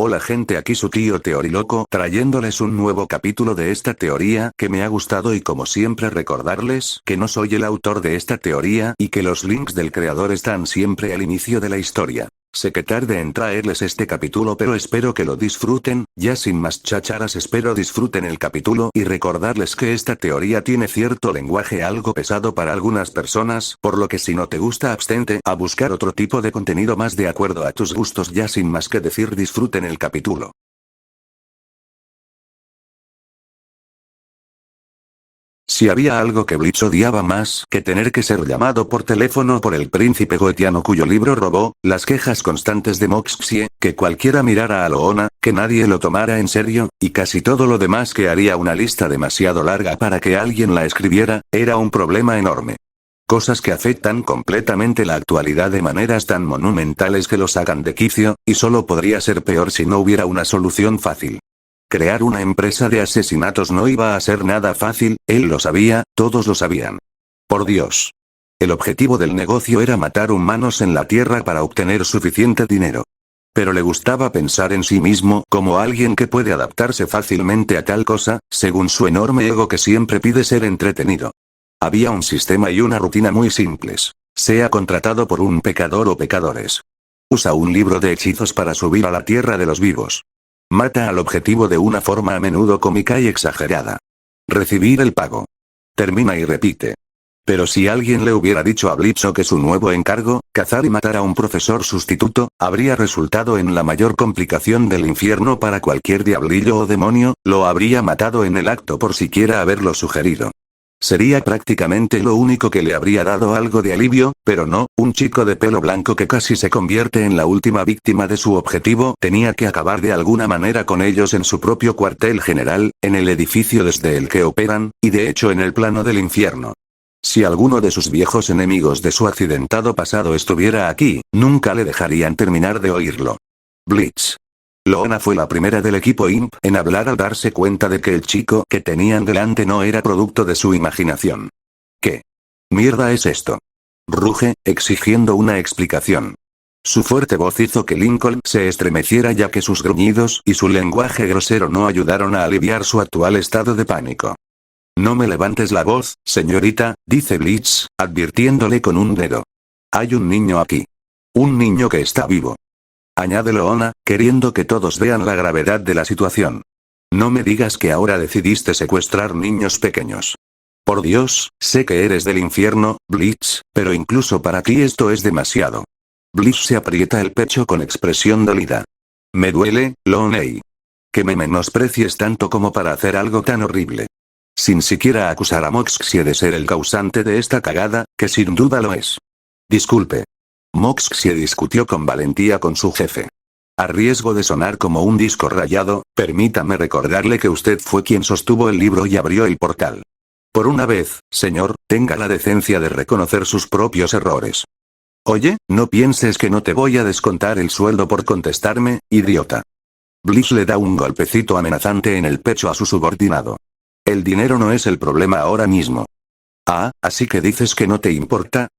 Hola gente, aquí su tío Teoriloco trayéndoles un nuevo capítulo de esta teoría que me ha gustado y como siempre recordarles que no soy el autor de esta teoría y que los links del creador están siempre al inicio de la historia. Sé que tarde en traerles este capítulo pero espero que lo disfruten, ya sin más chácharas espero disfruten el capítulo y recordarles que esta teoría tiene cierto lenguaje algo pesado para algunas personas, por lo que si no te gusta abstente a buscar otro tipo de contenido más de acuerdo a tus gustos. Ya sin más que decir, disfruten el capítulo. Si había algo que Bleach odiaba más que tener que ser llamado por teléfono por el príncipe goetiano cuyo libro robó, las quejas constantes de Moxxie, que cualquiera mirara a Loona, que nadie lo tomara en serio, y casi todo lo demás que haría una lista demasiado larga para que alguien la escribiera, era un problema enorme. Cosas que afectan completamente la actualidad de maneras tan monumentales que lo sacan de quicio, y solo podría ser peor si no hubiera una solución fácil. Crear una empresa de asesinatos no iba a ser nada fácil, él lo sabía, todos lo sabían. Por Dios. El objetivo del negocio era matar humanos en la Tierra para obtener suficiente dinero. Pero le gustaba pensar en sí mismo como alguien que puede adaptarse fácilmente a tal cosa, según su enorme ego que siempre pide ser entretenido. Había un sistema y una rutina muy simples. Sea contratado por un pecador o pecadores. Usa un libro de hechizos para subir a la tierra de los vivos. Mata al objetivo de una forma a menudo cómica y exagerada. Recibir el pago. Termina y repite. Pero si alguien le hubiera dicho a Blitzo que su nuevo encargo, cazar y matar a un profesor sustituto, habría resultado en la mayor complicación del infierno para cualquier diablillo o demonio, lo habría matado en el acto por siquiera haberlo sugerido. Sería prácticamente lo único que le habría dado algo de alivio, pero no, un chico de pelo blanco que casi se convierte en la última víctima de su objetivo tenía que acabar de alguna manera con ellos en su propio cuartel general, en el edificio desde el que operan, y de hecho en el plano del infierno. Si alguno de sus viejos enemigos de su accidentado pasado estuviera aquí, nunca le dejarían terminar de oírlo. Bleach. Loona fue la primera del equipo IMP en hablar al darse cuenta de que el chico que tenían delante no era producto de su imaginación. ¿Qué mierda es esto? Ruge, exigiendo una explicación. Su fuerte voz hizo que Lincoln se estremeciera ya que sus gruñidos y su lenguaje grosero no ayudaron a aliviar su actual estado de pánico. No me levantes la voz, señorita, dice Bleach, advirtiéndole con un dedo. Hay un niño aquí. Un niño que está vivo. Añade Loona, queriendo que todos vean la gravedad de la situación. No me digas que ahora decidiste secuestrar niños pequeños. Por Dios, sé que eres del infierno, Bleach, pero incluso para ti esto es demasiado. Bleach se aprieta el pecho con expresión dolida. Me duele, Looney. Que me menosprecies tanto como para hacer algo tan horrible. Sin siquiera acusar a Moxxie de ser el causante de esta cagada, que sin duda lo es. Disculpe. Moxxie discutió con valentía con su jefe. A riesgo de sonar como un disco rayado, permítame recordarle que usted fue quien sostuvo el libro y abrió el portal. Por una vez, señor, tenga la decencia de reconocer sus propios errores. Oye, no pienses que no te voy a descontar el sueldo por contestarme, idiota. Bleach le da un golpecito amenazante en el pecho a su subordinado. El dinero no es el problema ahora mismo. Ah, así que dices que no te importa.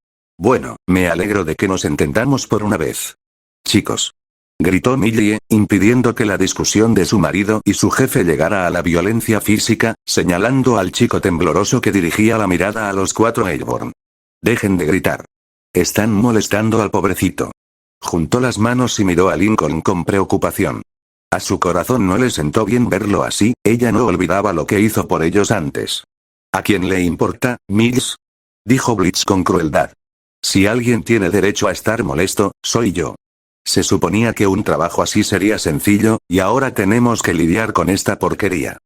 Bueno, me alegro de que nos entendamos por una vez. Chicos. Gritó Millie, impidiendo que la discusión de su marido y su jefe llegara a la violencia física, señalando al chico tembloroso que dirigía la mirada a los cuatro Airborne. Dejen de gritar. Están molestando al pobrecito. Juntó las manos y miró a Lincoln con preocupación. A su corazón no le sentó bien verlo así, ella no olvidaba lo que hizo por ellos antes. ¿A quién le importa, Mills? Dijo Bleach con crueldad. Si alguien tiene derecho a estar molesto, soy yo. Se suponía que un trabajo así sería sencillo, y ahora tenemos que lidiar con esta porquería.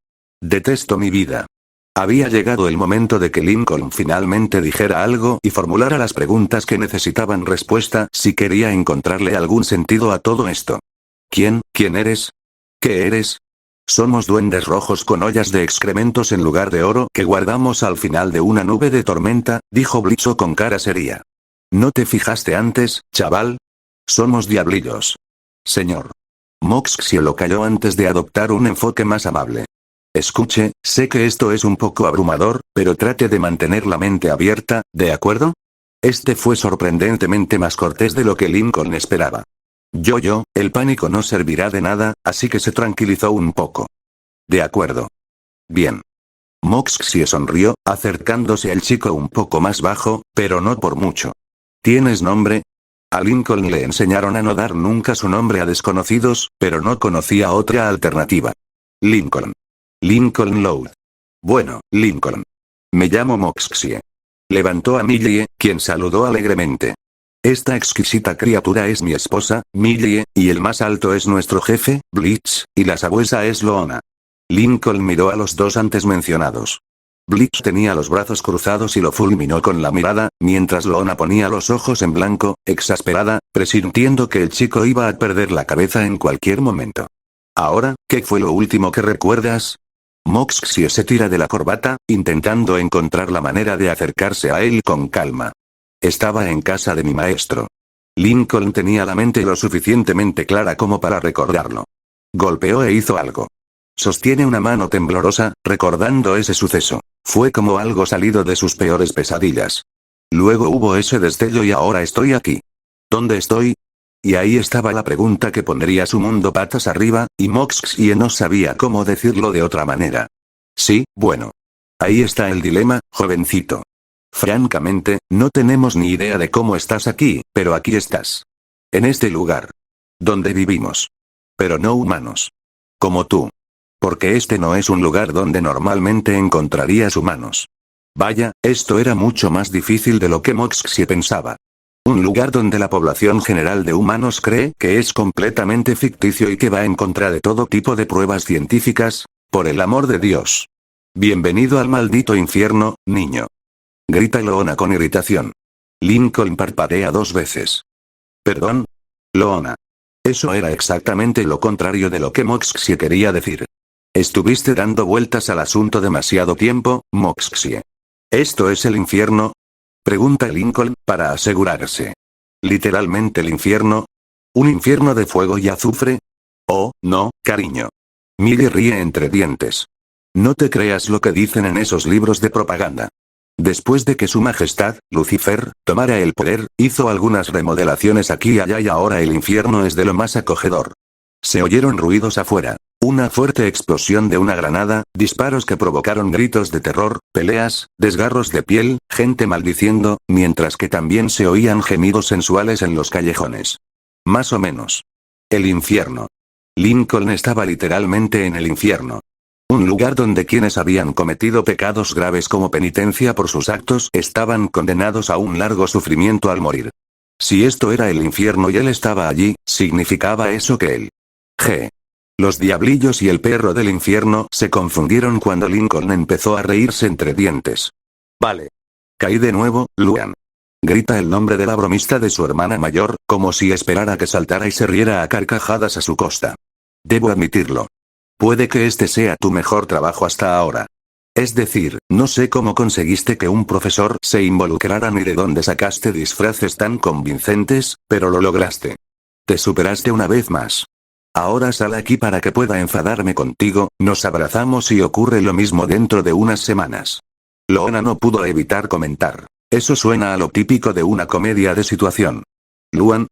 Detesto mi vida. Había llegado el momento de que Lincoln finalmente dijera algo y formulara las preguntas que necesitaban respuesta si quería encontrarle algún sentido a todo esto. ¿Quién eres? ¿Qué eres? Somos duendes rojos con ollas de excrementos en lugar de oro que guardamos al final de una nube de tormenta, dijo Blitzo con cara seria. ¿No te fijaste antes, chaval? Somos diablillos. Señor. Moxxie lo calló antes de adoptar un enfoque más amable. Escuche, sé que esto es un poco abrumador, pero trate de mantener la mente abierta, ¿de acuerdo? Este fue sorprendentemente más cortés de lo que Lincoln esperaba. El pánico no servirá de nada, así que se tranquilizó un poco. De acuerdo. Bien. Moxie sonrió, acercándose al chico un poco más bajo, pero no por mucho. ¿Tienes nombre? A Lincoln le enseñaron a no dar nunca su nombre a desconocidos, pero no conocía otra alternativa. Lincoln. Lincoln Loud. Bueno, Lincoln. Me llamo Moxie. Levantó a Millie, quien saludó alegremente. Esta exquisita criatura es mi esposa, Millie, y el más alto es nuestro jefe, Bleach, y la sabuesa es Loona. Lincoln miró a los dos antes mencionados. Bleach tenía los brazos cruzados y lo fulminó con la mirada, mientras Loona ponía los ojos en blanco, exasperada, presintiendo que el chico iba a perder la cabeza en cualquier momento. Ahora, ¿qué fue lo último que recuerdas? Moxie se tira de la corbata, intentando encontrar la manera de acercarse a él con calma. Estaba en casa de mi maestro. Lincoln tenía la mente lo suficientemente clara como para recordarlo. Golpeó e hizo algo. Sostiene una mano temblorosa, recordando ese suceso. Fue como algo salido de sus peores pesadillas. Luego hubo ese destello y ahora estoy aquí. ¿Dónde estoy? Y ahí estaba la pregunta que pondría su mundo patas arriba, y Moxie no sabía cómo decirlo de otra manera. Sí, bueno. Ahí está el dilema, jovencito. Francamente, no tenemos ni idea de cómo estás aquí, pero aquí estás. En este lugar. Donde vivimos. Pero no humanos. Como tú. Porque este no es un lugar donde normalmente encontrarías humanos. Vaya, esto era mucho más difícil de lo que Moxie pensaba. Un lugar donde la población general de humanos cree que es completamente ficticio y que va en contra de todo tipo de pruebas científicas, por el amor de Dios. Bienvenido al maldito infierno, niño. Grita Loona con irritación. Lincoln parpadea 2 veces. ¿Perdón? Loona. Eso era exactamente lo contrario de lo que Moxie quería decir. Estuviste dando vueltas al asunto demasiado tiempo, Moxie. ¿Esto es el infierno? Pregunta Lincoln, para asegurarse. ¿Literalmente el infierno? ¿Un infierno de fuego y azufre? Oh, no, cariño. Millie ríe entre dientes. No te creas lo que dicen en esos libros de propaganda. Después de que su majestad, Lucifer, tomara el poder, hizo algunas remodelaciones aquí y allá y ahora el infierno es de lo más acogedor. Se oyeron ruidos afuera. Una fuerte explosión de una granada, disparos que provocaron gritos de terror, peleas, desgarros de piel, gente maldiciendo, mientras que también se oían gemidos sensuales en los callejones. Más o menos. El infierno. Lincoln estaba literalmente en el infierno. Un lugar donde quienes habían cometido pecados graves como penitencia por sus actos estaban condenados a un largo sufrimiento al morir. Si esto era el infierno y él estaba allí, significaba eso que él. Los diablillos y el perro del infierno se confundieron cuando Lincoln empezó a reírse entre dientes. Vale. Caí de nuevo, Luan. Grita el nombre de la bromista de su hermana mayor, como si esperara que saltara y se riera a carcajadas a su costa. Debo admitirlo. Puede que este sea tu mejor trabajo hasta ahora. Es decir, no sé cómo conseguiste que un profesor se involucrara ni de dónde sacaste disfraces tan convincentes, pero lo lograste. Te superaste una vez más. Ahora sal aquí para que pueda enfadarme contigo, nos abrazamos y ocurre lo mismo dentro de unas semanas. Loona no pudo evitar comentar. Eso suena a lo típico de una comedia de situación. Luan.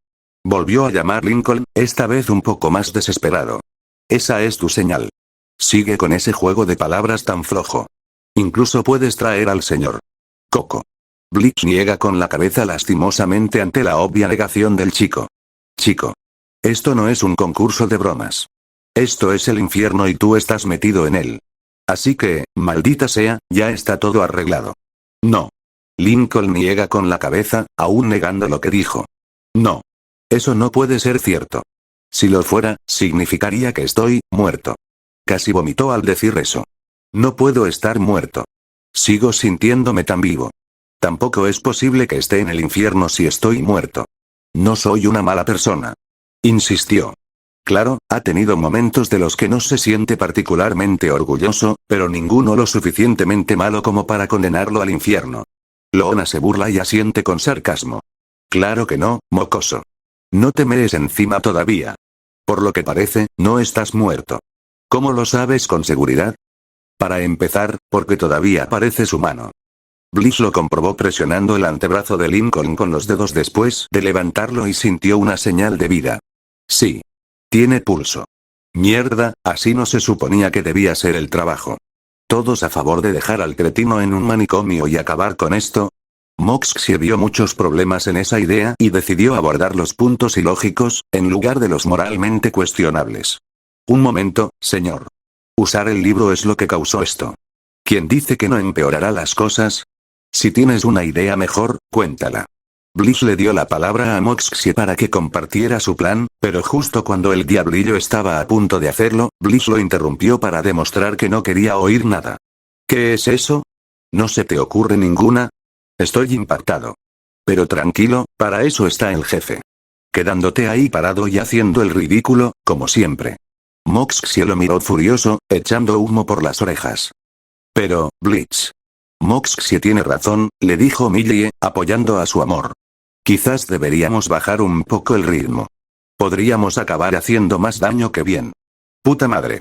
Volvió a llamar Lincoln, esta vez un poco más desesperado. Esa es tu señal. Sigue con ese juego de palabras tan flojo. Incluso puedes traer al señor Coco. Bleach niega con la cabeza lastimosamente ante la obvia negación del chico. Chico. Esto no es un concurso de bromas. Esto es el infierno y tú estás metido en él. Así que, maldita sea, ya está todo arreglado. No. Lincoln niega con la cabeza, aún negando lo que dijo. No. Eso no puede ser cierto. Si lo fuera, significaría que estoy muerto. Casi vomitó al decir eso. No puedo estar muerto. Sigo sintiéndome tan vivo. Tampoco es posible que esté en el infierno si estoy muerto. No soy una mala persona. Insistió. Claro, ha tenido momentos de los que no se siente particularmente orgulloso, pero ninguno lo suficientemente malo como para condenarlo al infierno. Loona se burla y asiente con sarcasmo. Claro que no, mocoso. No te mees encima todavía. Por lo que parece, no estás muerto. ¿Cómo lo sabes con seguridad? Para empezar, porque todavía pareces humano. Bliss lo comprobó presionando el antebrazo de Lincoln con los dedos después de levantarlo y sintió una señal de vida. Sí. Tiene pulso. Mierda, así no se suponía que debía ser el trabajo. ¿Todos a favor de dejar al cretino en un manicomio y acabar con esto? Moxxie vio muchos problemas en esa idea y decidió abordar los puntos ilógicos, en lugar de los moralmente cuestionables. Un momento, señor. Usar el libro es lo que causó esto. ¿Quién dice que no empeorará las cosas? Si tienes una idea mejor, cuéntala. Bliss le dio la palabra a Moxxie para que compartiera su plan, pero justo cuando el diablillo estaba a punto de hacerlo, Bliss lo interrumpió para demostrar que no quería oír nada. ¿Qué es eso? ¿No se te ocurre ninguna? Estoy impactado. Pero tranquilo, para eso está el jefe. Quedándote ahí parado y haciendo el ridículo, como siempre. Moxxie lo miró furioso, echando humo por las orejas. Pero, Blitz. Moxxie tiene razón, le dijo Millie, apoyando a su amor. Quizás deberíamos bajar un poco el ritmo. Podríamos acabar haciendo más daño que bien. Puta madre.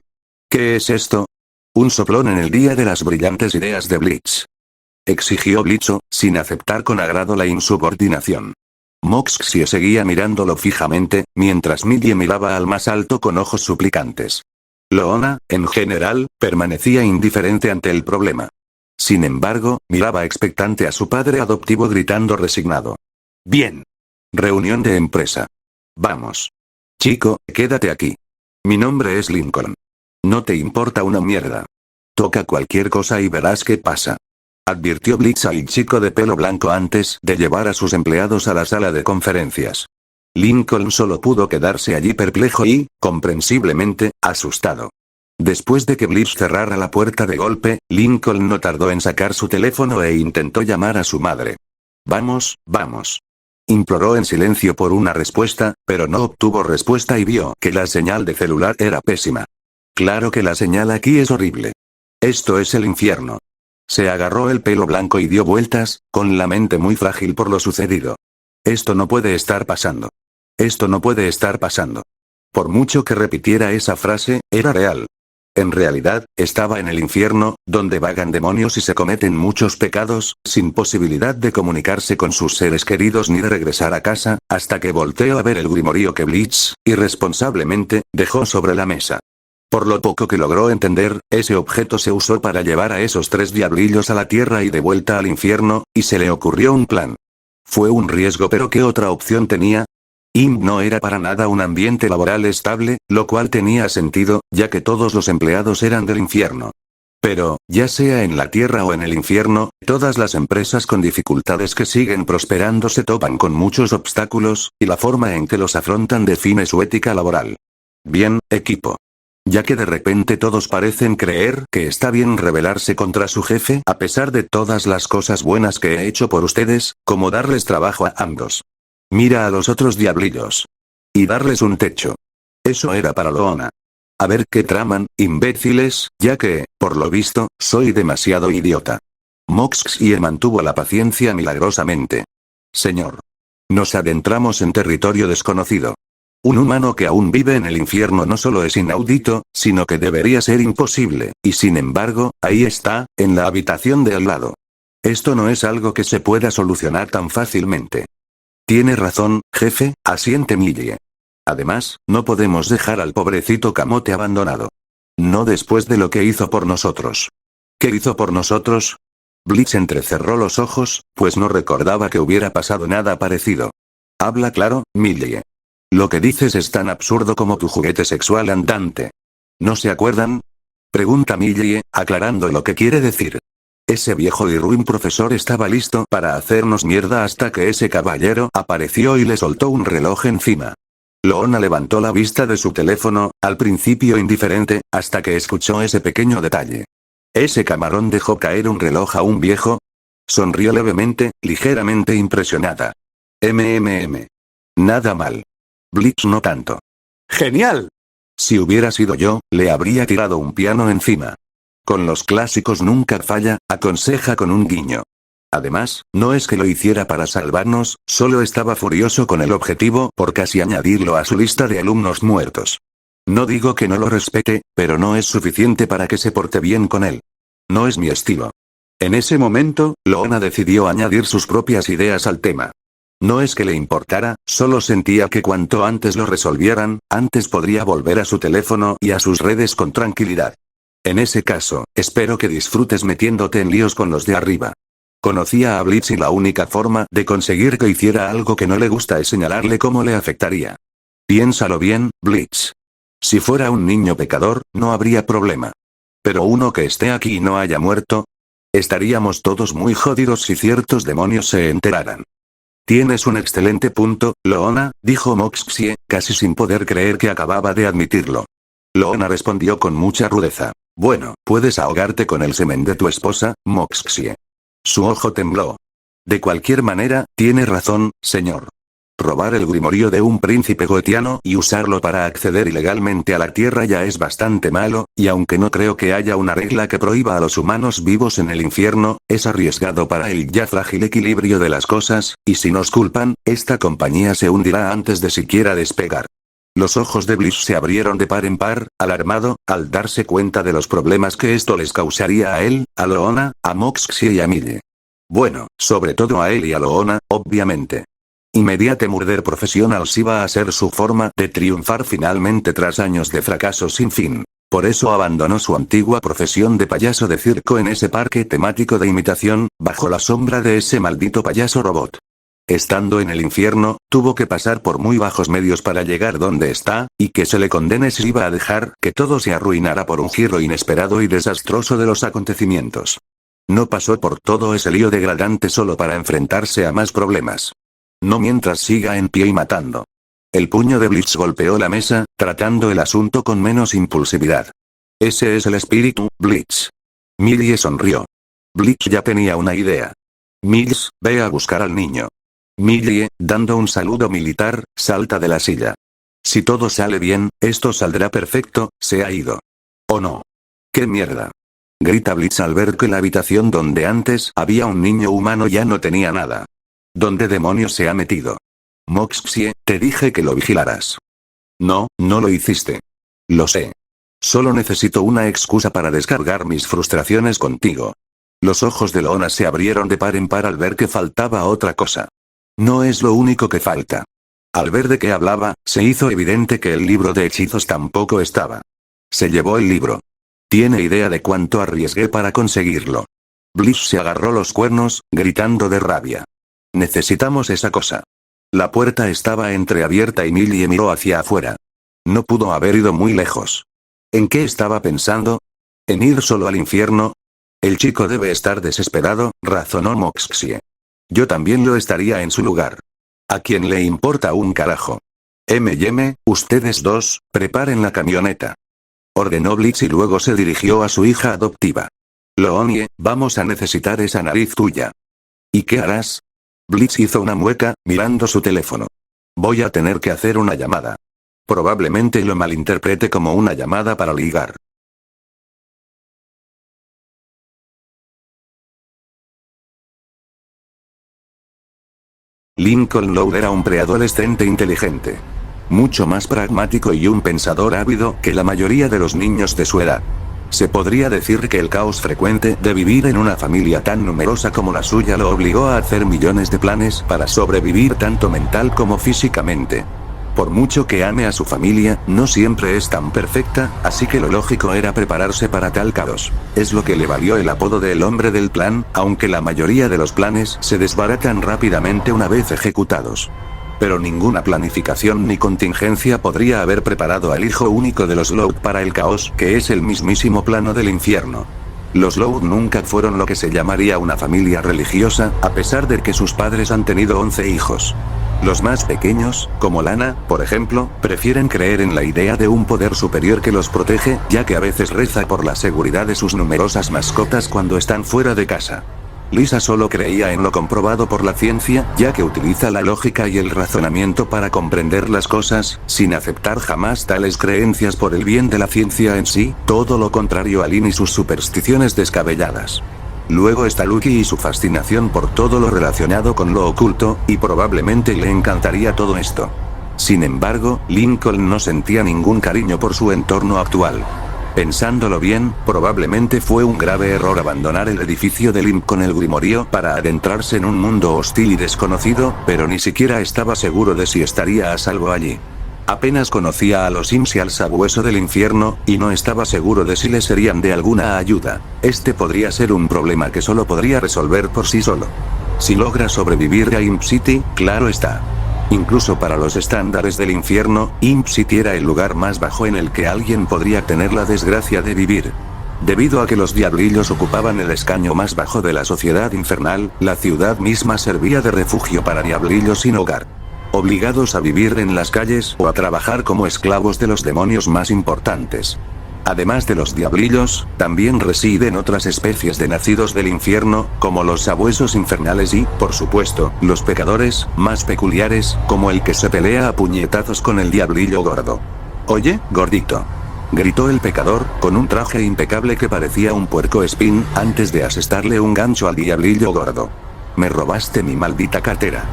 ¿Qué es esto? Un soplón en el día de las brillantes ideas de Blitz. Exigió Blitzo, sin aceptar con agrado la insubordinación. Moxxie seguía mirándolo fijamente, mientras Millie miraba al más alto con ojos suplicantes. Loona, en general, permanecía indiferente ante el problema. Sin embargo, miraba expectante a su padre adoptivo gritando resignado. Bien. Reunión de empresa. Vamos. Chico, quédate aquí. Mi nombre es Lincoln. No te importa una mierda. Toca cualquier cosa y verás qué pasa. Advirtió Blitz al chico de pelo blanco antes de llevar a sus empleados a la sala de conferencias. Lincoln solo pudo quedarse allí perplejo y, comprensiblemente, asustado. Después de que Blitz cerrara la puerta de golpe, Lincoln no tardó en sacar su teléfono e intentó llamar a su madre. Vamos, vamos. Imploró en silencio por una respuesta, pero no obtuvo respuesta y vio que la señal de celular era pésima. Claro que la señal aquí es horrible. Esto es el infierno. Se agarró el pelo blanco y dio vueltas, con la mente muy frágil por lo sucedido. Esto no puede estar pasando. Esto no puede estar pasando. Por mucho que repitiera esa frase, era real. En realidad, estaba en el infierno, donde vagan demonios y se cometen muchos pecados, sin posibilidad de comunicarse con sus seres queridos ni de regresar a casa, hasta que volteó a ver el grimorío que Blitz, irresponsablemente, dejó sobre la mesa. Por lo poco que logró entender, ese objeto se usó para llevar a esos 3 diablillos a la tierra y de vuelta al infierno, y se le ocurrió un plan. Fue un riesgo, pero ¿qué otra opción tenía? No era para nada un ambiente laboral estable, lo cual tenía sentido, ya que todos los empleados eran del infierno. Pero, ya sea en la tierra o en el infierno, todas las empresas con dificultades que siguen prosperando se topan con muchos obstáculos, y la forma en que los afrontan define su ética laboral. Bien, equipo. Ya que de repente todos parecen creer que está bien rebelarse contra su jefe a pesar de todas las cosas buenas que he hecho por ustedes, como darles trabajo a ambos. Mira a los otros diablillos. Y darles un techo. Eso era para Loona. A ver qué traman, imbéciles, ya que, por lo visto, soy demasiado idiota. Moxxie mantuvo la paciencia milagrosamente. Señor. Nos adentramos en territorio desconocido. Un humano que aún vive en el infierno no solo es inaudito, sino que debería ser imposible, y sin embargo, ahí está, en la habitación de al lado. Esto no es algo que se pueda solucionar tan fácilmente. Tiene razón, jefe, asiente Millie. Además, no podemos dejar al pobrecito camote abandonado. No después de lo que hizo por nosotros. ¿Qué hizo por nosotros? Blitz entrecerró los ojos, pues no recordaba que hubiera pasado nada parecido. Habla claro, Millie. Lo que dices es tan absurdo como tu juguete sexual andante. ¿No se acuerdan? Pregunta Millie, aclarando lo que quiere decir. Ese viejo y ruin profesor estaba listo para hacernos mierda hasta que ese caballero apareció y le soltó un reloj encima. Loona levantó la vista de su teléfono, al principio indiferente, hasta que escuchó ese pequeño detalle. ¿Ese camarón dejó caer un reloj a un viejo? Sonrió levemente, ligeramente impresionada. Nada mal. Blitz no tanto. ¡Genial! Si hubiera sido yo, le habría tirado un piano encima. Con los clásicos nunca falla, aconseja con un guiño. Además, no es que lo hiciera para salvarnos, solo estaba furioso con el objetivo por casi añadirlo a su lista de alumnos muertos. No digo que no lo respete, pero no es suficiente para que se porte bien con él. No es mi estilo. En ese momento, Loona decidió añadir sus propias ideas al tema. No es que le importara, solo sentía que cuanto antes lo resolvieran, antes podría volver a su teléfono y a sus redes con tranquilidad. En ese caso, espero que disfrutes metiéndote en líos con los de arriba. Conocía a Blitz y la única forma de conseguir que hiciera algo que no le gusta es señalarle cómo le afectaría. Piénsalo bien, Blitz. Si fuera un niño pecador, no habría problema. Pero uno que esté aquí y no haya muerto. Estaríamos todos muy jodidos si ciertos demonios se enteraran. Tienes un excelente punto, Loona, dijo Moxxie, casi sin poder creer que acababa de admitirlo. Loona respondió con mucha rudeza. Bueno, puedes ahogarte con el semen de tu esposa, Moxxie. Su ojo tembló. De cualquier manera, tiene razón, señor. Robar el grimorio de un príncipe goetiano y usarlo para acceder ilegalmente a la Tierra ya es bastante malo, y aunque no creo que haya una regla que prohíba a los humanos vivos en el infierno, es arriesgado para el ya frágil equilibrio de las cosas, y si nos culpan, esta compañía se hundirá antes de siquiera despegar. Los ojos de Bliss se abrieron de par en par, alarmado, al darse cuenta de los problemas que esto les causaría a él, a Loona, a Moxxie y a Mille. Bueno, sobre todo a él y a Loona, obviamente. Immediate Murder Professionals iba a ser su forma de triunfar finalmente tras años de fracaso sin fin. Por eso abandonó su antigua profesión de payaso de circo en ese parque temático de imitación, bajo la sombra de ese maldito payaso robot. Estando en el infierno, tuvo que pasar por muy bajos medios para llegar donde está, y que se le condene si iba a dejar que todo se arruinara por un giro inesperado y desastroso de los acontecimientos. No pasó por todo ese lío degradante solo para enfrentarse a más problemas. No mientras siga en pie y matando. El puño de Blitz golpeó la mesa, tratando el asunto con menos impulsividad. Ese es el espíritu, Blitz. Millie sonrió. Blitz ya tenía una idea. Mills, ve a buscar al niño. Millie, dando un saludo militar, salta de la silla. Si todo sale bien, esto saldrá perfecto, se ha ido. ¿O no? ¡Qué mierda! Grita Blitz al ver que la habitación donde antes había un niño humano ya no tenía nada. ¿Dónde demonios se ha metido? Moxxie, te dije que lo vigilaras. No, no lo hiciste. Lo sé. Solo necesito una excusa para descargar mis frustraciones contigo. Los ojos de Loona se abrieron de par en par al ver que faltaba otra cosa. No es lo único que falta. Al ver de qué hablaba, se hizo evidente que el libro de hechizos tampoco estaba. Se llevó el libro. ¿Tiene idea de cuánto arriesgué para conseguirlo? Bliss se agarró los cuernos, gritando de rabia. Necesitamos esa cosa. La puerta estaba entreabierta y Millie miró hacia afuera. No pudo haber ido muy lejos. ¿En qué estaba pensando? ¿En ir solo al infierno? El chico debe estar desesperado, razonó Moxxie. Yo también lo estaría en su lugar. ¿A quién le importa un carajo? M&M, ustedes dos, preparen la camioneta. Ordenó Blitz y luego se dirigió a su hija adoptiva. Loonie, vamos a necesitar esa nariz tuya. ¿Y qué harás? Blitz hizo una mueca, mirando su teléfono. Voy a tener que hacer una llamada. Probablemente lo malinterprete como una llamada para ligar. Lincoln Loud era un preadolescente inteligente. Mucho más pragmático y un pensador ávido que la mayoría de los niños de su edad. Se podría decir que el caos frecuente de vivir en una familia tan numerosa como la suya lo obligó a hacer millones de planes para sobrevivir tanto mental como físicamente. Por mucho que ame a su familia, no siempre es tan perfecta, así que lo lógico era prepararse para tal caos. Es lo que le valió el apodo de el hombre del plan, aunque la mayoría de los planes se desbaratan rápidamente una vez ejecutados. Pero ninguna planificación ni contingencia podría haber preparado al hijo único de los Loud para el caos, que es el mismísimo plano del infierno. Los Loud nunca fueron lo que se llamaría una familia religiosa, a pesar de que sus padres han tenido 11 hijos. Los más pequeños, como Lana, por ejemplo, prefieren creer en la idea de un poder superior que los protege, ya que a veces reza por la seguridad de sus numerosas mascotas cuando están fuera de casa. Lisa solo creía en lo comprobado por la ciencia, ya que utiliza la lógica y el razonamiento para comprender las cosas, sin aceptar jamás tales creencias por el bien de la ciencia en sí, todo lo contrario a Lynn y sus supersticiones descabelladas. Luego está Lucky y su fascinación por todo lo relacionado con lo oculto, y probablemente le encantaría todo esto. Sin embargo, Lincoln no sentía ningún cariño por su entorno actual. Pensándolo bien, probablemente fue un grave error abandonar el edificio de Lincoln el Grimorio para adentrarse en un mundo hostil y desconocido, pero ni siquiera estaba seguro de si estaría a salvo allí. Apenas conocía a los Imps y al sabueso del infierno, y no estaba seguro de si le serían de alguna ayuda. Este podría ser un problema que solo podría resolver por sí solo. Si logra sobrevivir a Imp City, claro está. Incluso para los estándares del infierno, Imp City era el lugar más bajo en el que alguien podría tener la desgracia de vivir. Debido a que los diablillos ocupaban el escaño más bajo de la sociedad infernal, la ciudad misma servía de refugio para diablillos sin hogar, obligados a vivir en las calles o a trabajar como esclavos de los demonios más importantes. Además de los diablillos, también residen otras especies de nacidos del infierno, como los sabuesos infernales y, por supuesto, los pecadores, más peculiares, como el que se pelea a puñetazos con el diablillo gordo. «Oye, gordito», gritó el pecador, con un traje impecable que parecía un puercoespín, antes de asestarle un gancho al diablillo gordo. «Me robaste mi maldita cartera.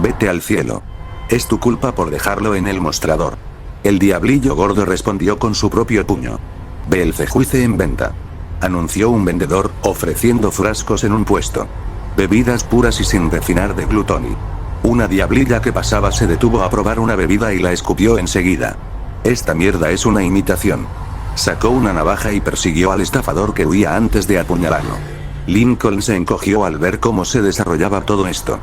Vete al cielo. Es tu culpa por dejarlo en el mostrador». El diablillo gordo respondió con su propio puño. «Belcejuice en venta», anunció un vendedor, ofreciendo frascos en un puesto. Bebidas puras y sin refinar de glutoni. Una diablilla que pasaba se detuvo a probar una bebida y la escupió enseguida. «Esta mierda es una imitación». Sacó una navaja y persiguió al estafador que huía antes de apuñalarlo. Lincoln se encogió al ver cómo se desarrollaba todo esto.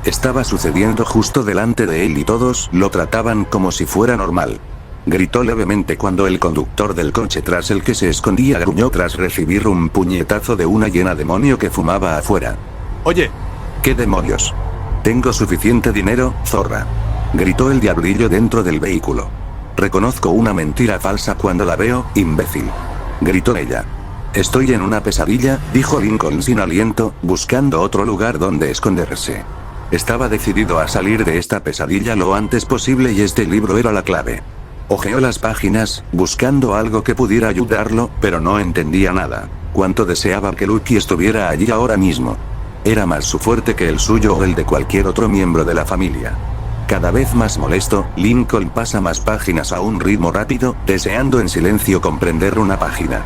Estaba sucediendo justo delante de él y todos lo trataban como si fuera normal. Gritó levemente cuando el conductor del coche tras el que se escondía gruñó tras recibir un puñetazo de una hiena demonio que fumaba afuera. «Oye, ¿qué demonios? Tengo suficiente dinero, zorra», gritó el diablillo dentro del vehículo. «Reconozco una mentira falsa cuando la veo, imbécil», gritó ella. «Estoy en una pesadilla», dijo Lincoln sin aliento, buscando otro lugar donde esconderse. Estaba decidido a salir de esta pesadilla lo antes posible y este libro era la clave. Hojeó las páginas, buscando algo que pudiera ayudarlo, pero no entendía nada. Cuánto deseaba que Lucky estuviera allí ahora mismo. Era más su fuerte que el suyo o el de cualquier otro miembro de la familia. Cada vez más molesto, Lincoln pasa más páginas a un ritmo rápido, deseando en silencio comprender una página.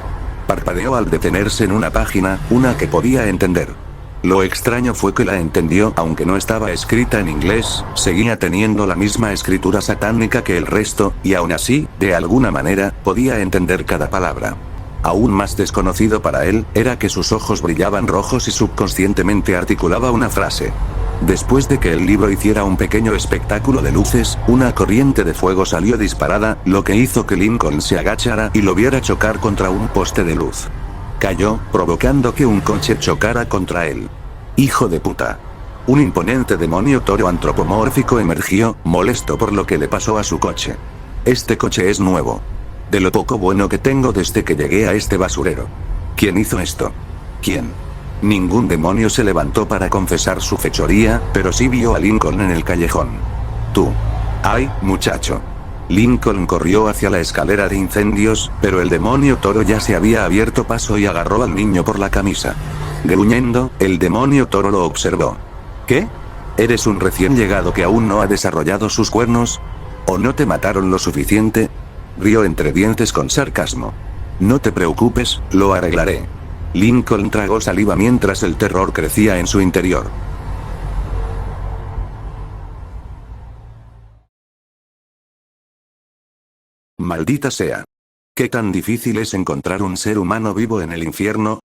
Parpadeó al detenerse en una página, una que podía entender. Lo extraño fue que la entendió, aunque no estaba escrita en inglés, seguía teniendo la misma escritura satánica que el resto, y aún así, de alguna manera, podía entender cada palabra. Aún más desconocido para él, era que sus ojos brillaban rojos y subconscientemente articulaba una frase. Después de que el libro hiciera un pequeño espectáculo de luces, una corriente de fuego salió disparada, lo que hizo que Lincoln se agachara y lo viera chocar contra un poste de luz. Cayó, provocando que un coche chocara contra él. ¡Hijo de puta! Un imponente demonio toro antropomórfico emergió, molesto por lo que le pasó a su coche. «Este coche es nuevo. De lo poco bueno que tengo desde que llegué a este basurero. ¿Quién hizo esto? ¿Quién?». Ningún demonio se levantó para confesar su fechoría, pero sí vio a Lincoln en el callejón. «Tú. ¡Ay, muchacho!». Lincoln corrió hacia la escalera de incendios, pero el demonio toro ya se había abierto paso y agarró al niño por la camisa. Gruñendo, el demonio toro lo observó. «¿Qué? ¿Eres un recién llegado que aún no ha desarrollado sus cuernos? ¿O no te mataron lo suficiente?». Rió entre dientes con sarcasmo. «No te preocupes, lo arreglaré». Lincoln tragó saliva mientras el terror crecía en su interior. Maldita sea. ¿Qué tan difícil es encontrar un ser humano vivo en el infierno?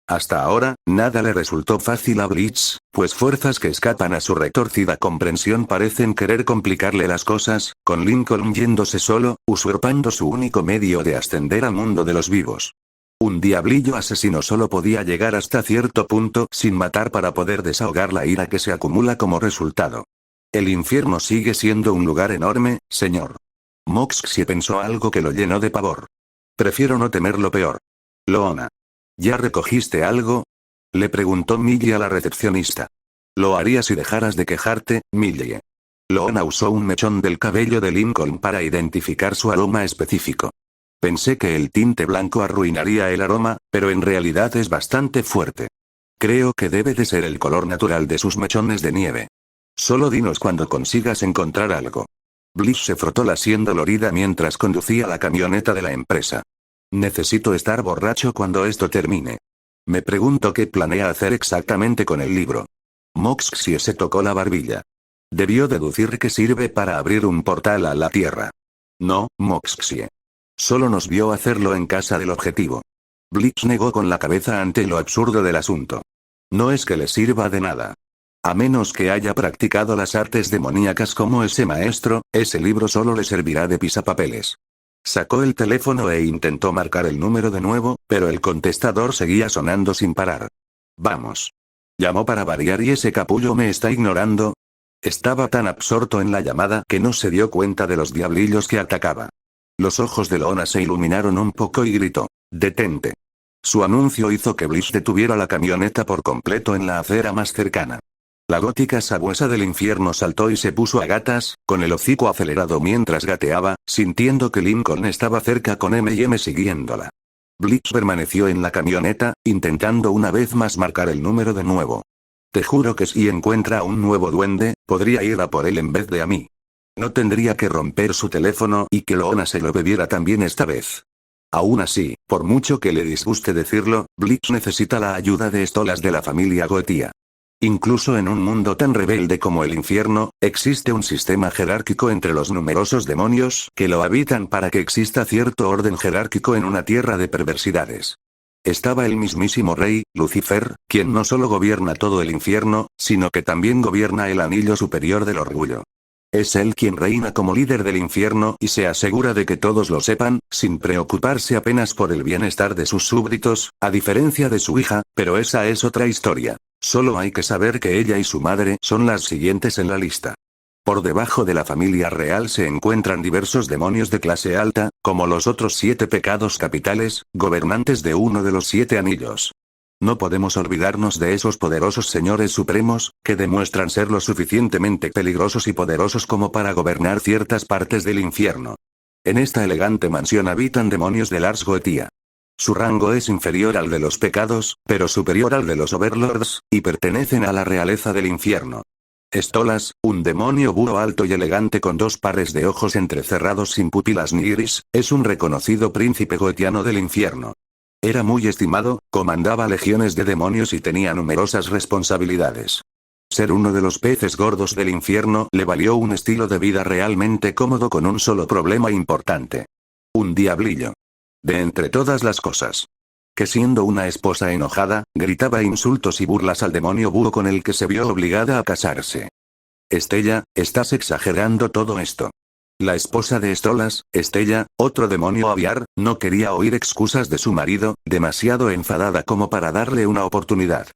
Hasta ahora, nada le resultó fácil a Blitz, pues fuerzas que escapan a su retorcida comprensión parecen querer complicarle las cosas, con Lincoln yéndose solo, usurpando su único medio de ascender al mundo de los vivos. Un diablillo asesino solo podía llegar hasta cierto punto sin matar para poder desahogar la ira que se acumula como resultado. El infierno sigue siendo un lugar enorme, señor. Moxie pensó algo que lo llenó de pavor. «Prefiero no temer lo peor. Loona. ¿Ya recogiste algo?», le preguntó Millie a la recepcionista. «Lo haría si dejaras de quejarte, Millie». Loona usó un mechón del cabello de Lincoln para identificar su aroma específico. «Pensé que el tinte blanco arruinaría el aroma, pero en realidad es bastante fuerte. Creo que debe de ser el color natural de sus mechones de nieve. Solo dinos cuando consigas encontrar algo». Bliss se frotó la sien dolorida mientras conducía la camioneta de la empresa. Necesito estar borracho cuando esto termine. Me pregunto qué planea hacer exactamente con el libro. Moxie se tocó la barbilla. Debió deducir que sirve para abrir un portal a la Tierra. No, Moxie. Solo nos vio hacerlo en casa del objetivo. Blitz negó con la cabeza ante lo absurdo del asunto. No es que le sirva de nada. A menos que haya practicado las artes demoníacas como ese maestro, ese libro solo le servirá de pisapapeles. Sacó el teléfono e intentó marcar el número de nuevo, pero el contestador seguía sonando sin parar. Vamos. Llamó para variar y ese capullo me está ignorando. Estaba tan absorto en la llamada que no se dio cuenta de los diablillos que atacaba. Los ojos de Loona se iluminaron un poco y gritó: «¡Detente!». Su anuncio hizo que Bliss detuviera la camioneta por completo en la acera más cercana. La gótica sabuesa del infierno saltó y se puso a gatas, con el hocico acelerado mientras gateaba, sintiendo que Lincoln estaba cerca con M&M siguiéndola. Blitz permaneció en la camioneta, intentando una vez más marcar el número de nuevo. Te juro que si encuentra un nuevo duende, podría ir a por él en vez de a mí. No tendría que romper su teléfono y que Loona se lo bebiera también esta vez. Aún así, por mucho que le disguste decirlo, Blitz necesita la ayuda de Stolas de la familia Goetia. Incluso en un mundo tan rebelde como el infierno, existe un sistema jerárquico entre los numerosos demonios que lo habitan para que exista cierto orden jerárquico en una tierra de perversidades. Estaba el mismísimo rey, Lucifer, quien no solo gobierna todo el infierno, sino que también gobierna el anillo superior del orgullo. Es él quien reina como líder del infierno y se asegura de que todos lo sepan, sin preocuparse apenas por el bienestar de sus súbditos, a diferencia de su hija, pero esa es otra historia. Solo hay que saber que ella y su madre son las siguientes en la lista. Por debajo de la familia real se encuentran diversos demonios de clase alta, como los otros 7 pecados capitales, gobernantes de uno de los 7 anillos. No podemos olvidarnos de esos poderosos señores supremos, que demuestran ser lo suficientemente peligrosos y poderosos como para gobernar ciertas partes del infierno. En esta elegante mansión habitan demonios de Lars Goetia. Su rango es inferior al de los pecados, pero superior al de los overlords, y pertenecen a la realeza del infierno. Stolas, un demonio búho alto y elegante con 2 pares de ojos entrecerrados sin pupilas ni iris, es un reconocido príncipe goetiano del infierno. Era muy estimado, comandaba legiones de demonios y tenía numerosas responsabilidades. Ser uno de los peces gordos del infierno le valió un estilo de vida realmente cómodo con un solo problema importante. Un diablillo. De entre todas las cosas. Que siendo una esposa enojada, gritaba insultos y burlas al demonio búho con el que se vio obligada a casarse. Estella, estás exagerando todo esto. La esposa de Stolas, Estella, otro demonio aviar, no quería oír excusas de su marido, demasiado enfadada como para darle una oportunidad.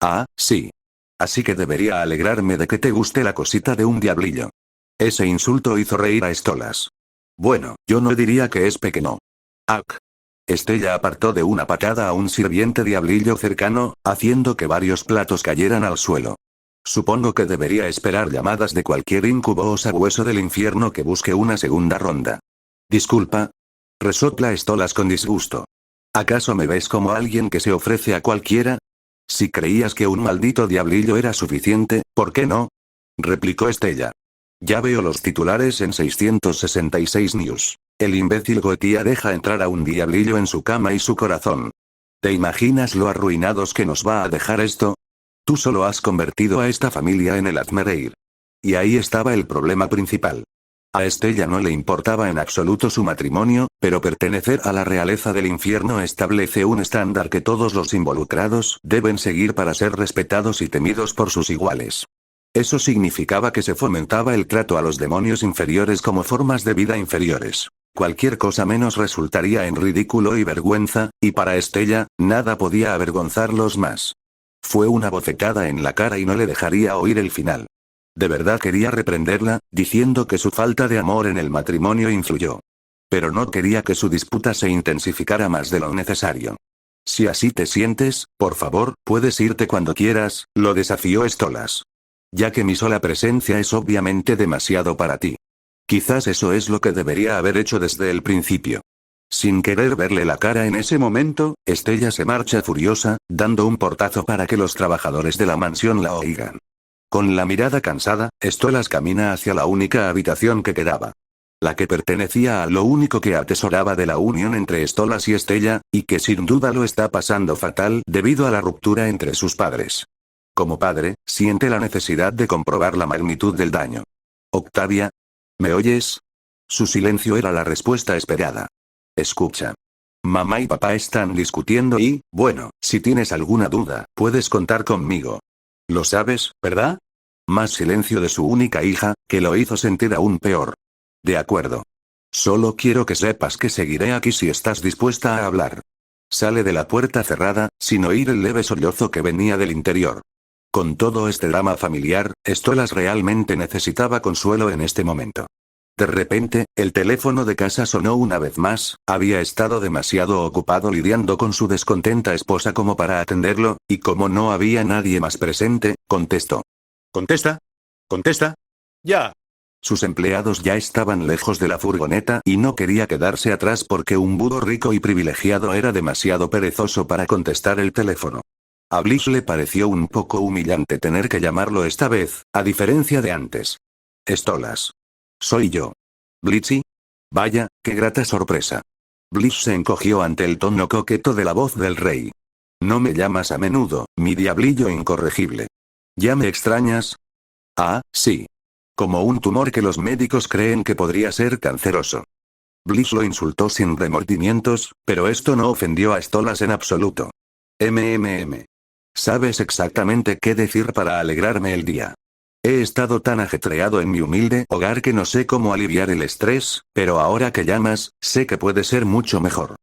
Ah, sí. Así que debería alegrarme de que te guste la cosita de un diablillo. Ese insulto hizo reír a Stolas. Bueno, yo no diría que es pequeño. ¡Ac! Estella apartó de una patada a un sirviente diablillo cercano, haciendo que varios platos cayeran al suelo. Supongo que debería esperar llamadas de cualquier incubo o sabueso del infierno que busque una segunda ronda. Disculpa. Resopla Stolas con disgusto. ¿Acaso me ves como alguien que se ofrece a cualquiera? Si creías que un maldito diablillo era suficiente, ¿por qué no? Replicó Estella. Ya veo los titulares en 666 News. El imbécil Goetia deja entrar a un diablillo en su cama y su corazón. ¿Te imaginas lo arruinados que nos va a dejar esto? Tú solo has convertido a esta familia en el hazmerreír. Y ahí estaba el problema principal. A Estella no le importaba en absoluto su matrimonio, pero pertenecer a la realeza del infierno establece un estándar que todos los involucrados deben seguir para ser respetados y temidos por sus iguales. Eso significaba que se fomentaba el trato a los demonios inferiores como formas de vida inferiores. Cualquier cosa menos resultaría en ridículo y vergüenza, y para Estella, nada podía avergonzarlos más. Fue una bofetada en la cara y no le dejaría oír el final. De verdad quería reprenderla, diciendo que su falta de amor en el matrimonio influyó. Pero no quería que su disputa se intensificara más de lo necesario. Si así te sientes, por favor, puedes irte cuando quieras, lo desafió Stolas. Ya que mi sola presencia es obviamente demasiado para ti. Quizás eso es lo que debería haber hecho desde el principio. Sin querer verle la cara en ese momento, Estella se marcha furiosa, dando un portazo para que los trabajadores de la mansión la oigan. Con la mirada cansada, Stolas camina hacia la única habitación que quedaba. La que pertenecía a lo único que atesoraba de la unión entre Stolas y Estella, y que sin duda lo está pasando fatal debido a la ruptura entre sus padres. Como padre, siente la necesidad de comprobar la magnitud del daño. Octavia, ¿me oyes? Su silencio era la respuesta esperada. Escucha. Mamá y papá están discutiendo y, bueno, si tienes alguna duda, puedes contar conmigo. Lo sabes, ¿verdad? Más silencio de su única hija, que lo hizo sentir aún peor. De acuerdo. Solo quiero que sepas que seguiré aquí si estás dispuesta a hablar. Sale de la puerta cerrada, sin oír el leve sollozo que venía del interior. Con todo este drama familiar, Stolas realmente necesitaba consuelo en este momento. De repente, el teléfono de casa sonó una vez más, había estado demasiado ocupado lidiando con su descontenta esposa como para atenderlo, y como no había nadie más presente, contestó. ¿Contesta? ¿Contesta? Ya. Sus empleados ya estaban lejos de la furgoneta y no quería quedarse atrás porque un budo rico y privilegiado era demasiado perezoso para contestar el teléfono. A Bliss le pareció un poco humillante tener que llamarlo esta vez, a diferencia de antes. Stolas. Soy yo. Blitzy. Vaya, qué grata sorpresa. Bliss se encogió ante el tono coqueto de la voz del rey. No me llamas a menudo, mi diablillo incorregible. ¿Ya me extrañas? Ah, sí. Como un tumor que los médicos creen que podría ser canceroso. Bliss lo insultó sin remordimientos, pero esto no ofendió a Stolas en absoluto. Sabes exactamente qué decir para alegrarme el día. He estado tan ajetreado en mi humilde hogar que no sé cómo aliviar el estrés, pero ahora que llamas, sé que puede ser mucho mejor.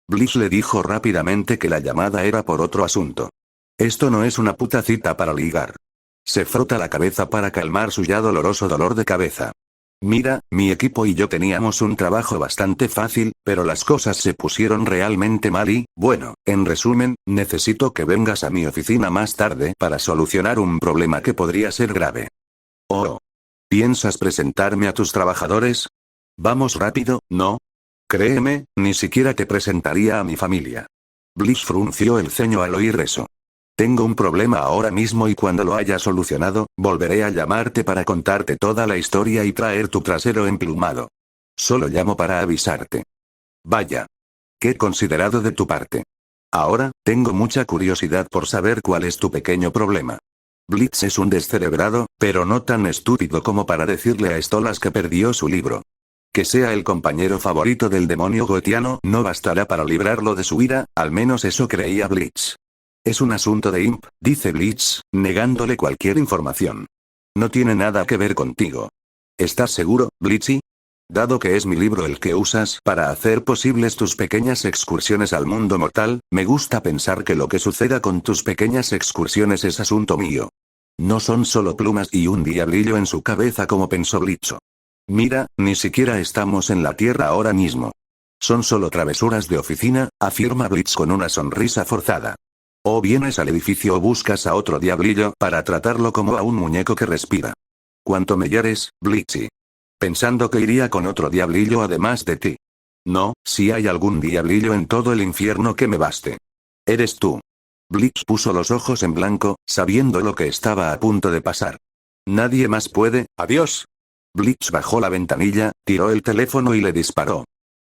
Bliss le dijo rápidamente que la llamada era por otro asunto. Esto no es una puta cita para ligar. Se frota la cabeza para calmar su ya doloroso dolor de cabeza. Mira, mi equipo y yo teníamos un trabajo bastante fácil, pero las cosas se pusieron realmente mal y, bueno, en resumen, necesito que vengas a mi oficina más tarde para solucionar un problema que podría ser grave. Oh. ¿Piensas presentarme a tus trabajadores? Vamos rápido, ¿no? Créeme, ni siquiera te presentaría a mi familia. Bliss frunció el ceño al oír eso. Tengo un problema ahora mismo y cuando lo haya solucionado, volveré a llamarte para contarte toda la historia y traer tu trasero emplumado. Solo llamo para avisarte. Vaya. Qué considerado de tu parte. Ahora, tengo mucha curiosidad por saber cuál es tu pequeño problema. Blitz es un descerebrado, pero no tan estúpido como para decirle a Stolas que perdió su libro. Que sea el compañero favorito del demonio goetiano no bastará para librarlo de su ira, al menos eso creía Blitz. Es un asunto de Imp, dice Blitz, negándole cualquier información. No tiene nada que ver contigo. ¿Estás seguro, Blitzy? Dado que es mi libro el que usas para hacer posibles tus pequeñas excursiones al mundo mortal, me gusta pensar que lo que suceda con tus pequeñas excursiones es asunto mío. No son solo plumas y un diablillo en su cabeza como pensó Blitzo. Mira, ni siquiera estamos en la Tierra ahora mismo. Son solo travesuras de oficina, afirma Blitz con una sonrisa forzada. O vienes al edificio o buscas a otro diablillo para tratarlo como a un muñeco que respira. ¿Cuánto me hieres, Blitzy? Pensando que iría con otro diablillo además de ti. No, si hay algún diablillo en todo el infierno que me baste. Eres tú. Blitz puso los ojos en blanco, sabiendo lo que estaba a punto de pasar. Nadie más puede, adiós. Blitz bajó la ventanilla, tiró el teléfono y le disparó.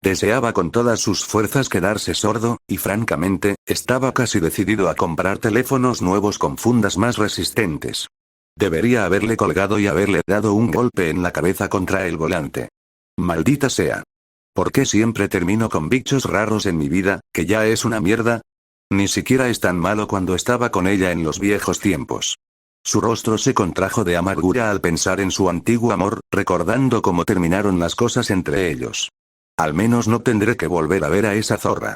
Deseaba con todas sus fuerzas quedarse sordo, y francamente, estaba casi decidido a comprar teléfonos nuevos con fundas más resistentes. Debería haberle colgado y haberle dado un golpe en la cabeza contra el volante. Maldita sea. ¿Por qué siempre termino con bichos raros en mi vida, que ya es una mierda? Ni siquiera es tan malo cuando estaba con ella en los viejos tiempos. Su rostro se contrajo de amargura al pensar en su antiguo amor, recordando cómo terminaron las cosas entre ellos. Al menos no tendré que volver a ver a esa zorra.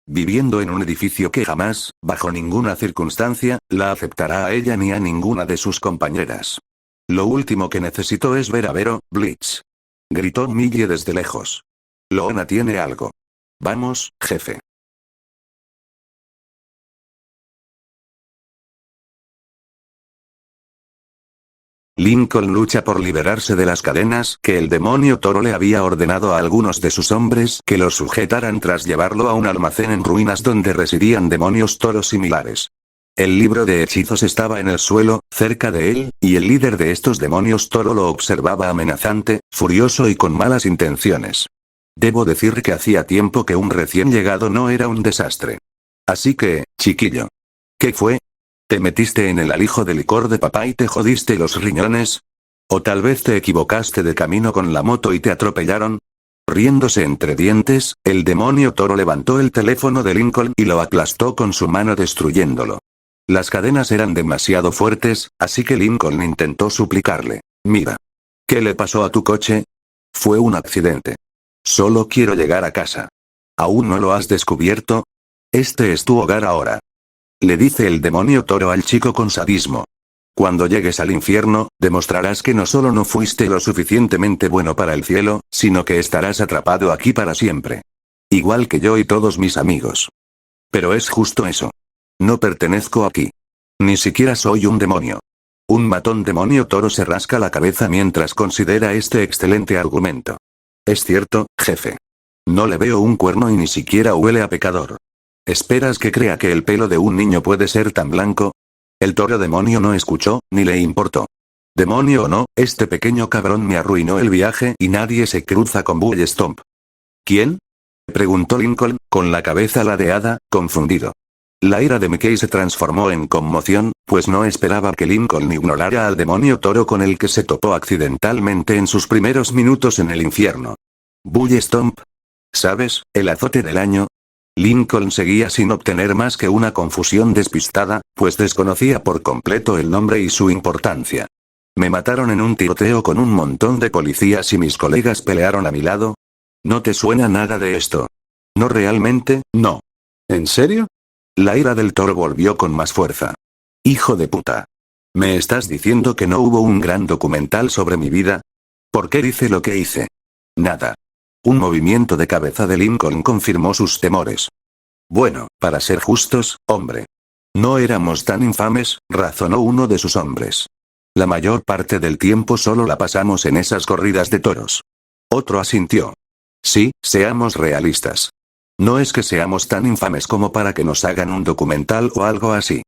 Viviendo en un edificio que jamás, bajo ninguna circunstancia, la aceptará a ella ni a ninguna de sus compañeras. Lo último que necesito es ver a Vero, Blitz. Gritó Millie desde lejos. Loona tiene algo. Vamos, jefe. Lincoln lucha por liberarse de las cadenas que el demonio toro le había ordenado a algunos de sus hombres que lo sujetaran tras llevarlo a un almacén en ruinas donde residían demonios toros similares. El libro de hechizos estaba en el suelo, cerca de él, y el líder de estos demonios toro lo observaba amenazante, furioso y con malas intenciones. Debo decir que hacía tiempo que un recién llegado no era un desastre. Así que, chiquillo. ¿Qué fue? ¿Te metiste en el alijo de licor de papá y te jodiste los riñones? ¿O tal vez te equivocaste de camino con la moto y te atropellaron? Riéndose entre dientes, el demonio toro levantó el teléfono de Lincoln y lo aplastó con su mano destruyéndolo. Las cadenas eran demasiado fuertes, así que Lincoln intentó suplicarle. Mira. ¿Qué le pasó a tu coche? Fue un accidente. Solo quiero llegar a casa. ¿Aún no lo has descubierto? Este es tu hogar ahora. Le dice el demonio toro al chico con sadismo. Cuando llegues al infierno, demostrarás que no solo no fuiste lo suficientemente bueno para el cielo, sino que estarás atrapado aquí para siempre. Igual que yo y todos mis amigos. Pero es justo eso. No pertenezco aquí. Ni siquiera soy un demonio. Un matón demonio toro se rasca la cabeza mientras considera este excelente argumento. Es cierto, jefe. No le veo un cuerno y ni siquiera huele a pecador. ¿Esperas que crea que el pelo de un niño puede ser tan blanco? El toro demonio no escuchó, ni le importó. Demonio o no, este pequeño cabrón me arruinó el viaje y nadie se cruza con Bull Stomp. ¿Quién? Preguntó Lincoln, con la cabeza ladeada, confundido. La ira de Mickey se transformó en conmoción, pues no esperaba que Lincoln ignorara al demonio toro con el que se topó accidentalmente en sus primeros minutos en el infierno. Bull Stomp. ¿Sabes, el azote del año? Lincoln seguía sin obtener más que una confusión despistada, pues desconocía por completo el nombre y su importancia. ¿Me mataron en un tiroteo con un montón de policías y mis colegas pelearon a mi lado? ¿No te suena nada de esto? No realmente, no. ¿En serio? La ira del toro volvió con más fuerza. Hijo de puta. ¿Me estás diciendo que no hubo un gran documental sobre mi vida? ¿Por qué hice lo que hice? Nada. Un movimiento de cabeza de Lincoln confirmó sus temores. Bueno, para ser justos, hombre. No éramos tan infames, razonó uno de sus hombres. La mayor parte del tiempo solo la pasamos en esas corridas de toros. Otro asintió. Sí, seamos realistas. No es que seamos tan infames como para que nos hagan un documental o algo así.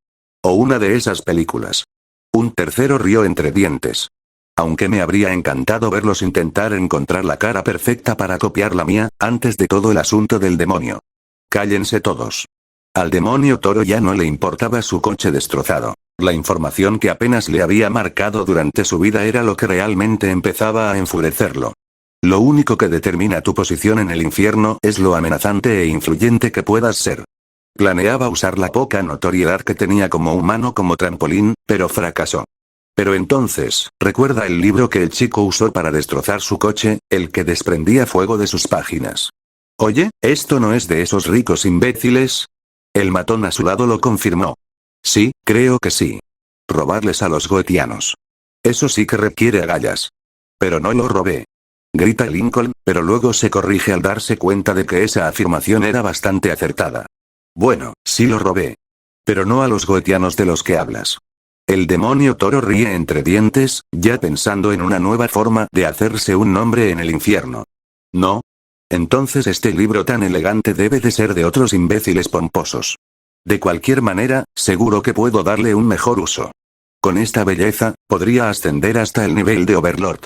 O una de esas películas. Un tercero rió entre dientes. Aunque me habría encantado verlos intentar encontrar la cara perfecta para copiar la mía, antes de todo el asunto del demonio. Cállense todos. Al demonio toro ya no le importaba su coche destrozado. La información que apenas le había marcado durante su vida era lo que realmente empezaba a enfurecerlo. Lo único que determina tu posición en el infierno es lo amenazante e influyente que puedas ser. Planeaba usar la poca notoriedad que tenía como humano como trampolín, pero fracasó. Pero entonces, recuerda el libro que el chico usó para destrozar su coche, el que desprendía fuego de sus páginas. Oye, ¿esto no es de esos ricos imbéciles? El matón a su lado lo confirmó. Sí, creo que sí. Robarles a los goetianos. Eso sí que requiere agallas. Pero no lo robé. Grita Lincoln, pero luego se corrige al darse cuenta de que esa afirmación era bastante acertada. Bueno, sí lo robé. Pero no a los goetianos de los que hablas. El demonio toro ríe entre dientes, ya pensando en una nueva forma de hacerse un nombre en el infierno. ¿No? Entonces este libro tan elegante debe de ser de otros imbéciles pomposos. De cualquier manera, seguro que puedo darle un mejor uso. Con esta belleza, podría ascender hasta el nivel de Overlord.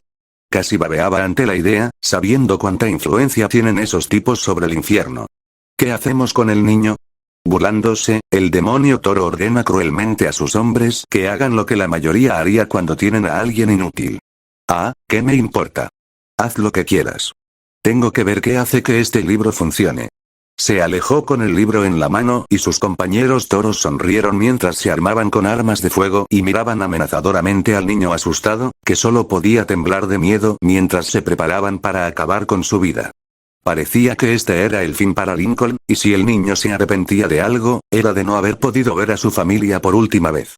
Casi babeaba ante la idea, sabiendo cuánta influencia tienen esos tipos sobre el infierno. ¿Qué hacemos con el niño? Burlándose, el demonio toro ordena cruelmente a sus hombres que hagan lo que la mayoría haría cuando tienen a alguien inútil. Ah, ¿qué me importa? Haz lo que quieras. Tengo que ver qué hace que este libro funcione. Se alejó con el libro en la mano y sus compañeros toros sonrieron mientras se armaban con armas de fuego y miraban amenazadoramente al niño asustado, que solo podía temblar de miedo mientras se preparaban para acabar con su vida. Parecía que este era el fin para Lincoln, y si el niño se arrepentía de algo, era de no haber podido ver a su familia por última vez.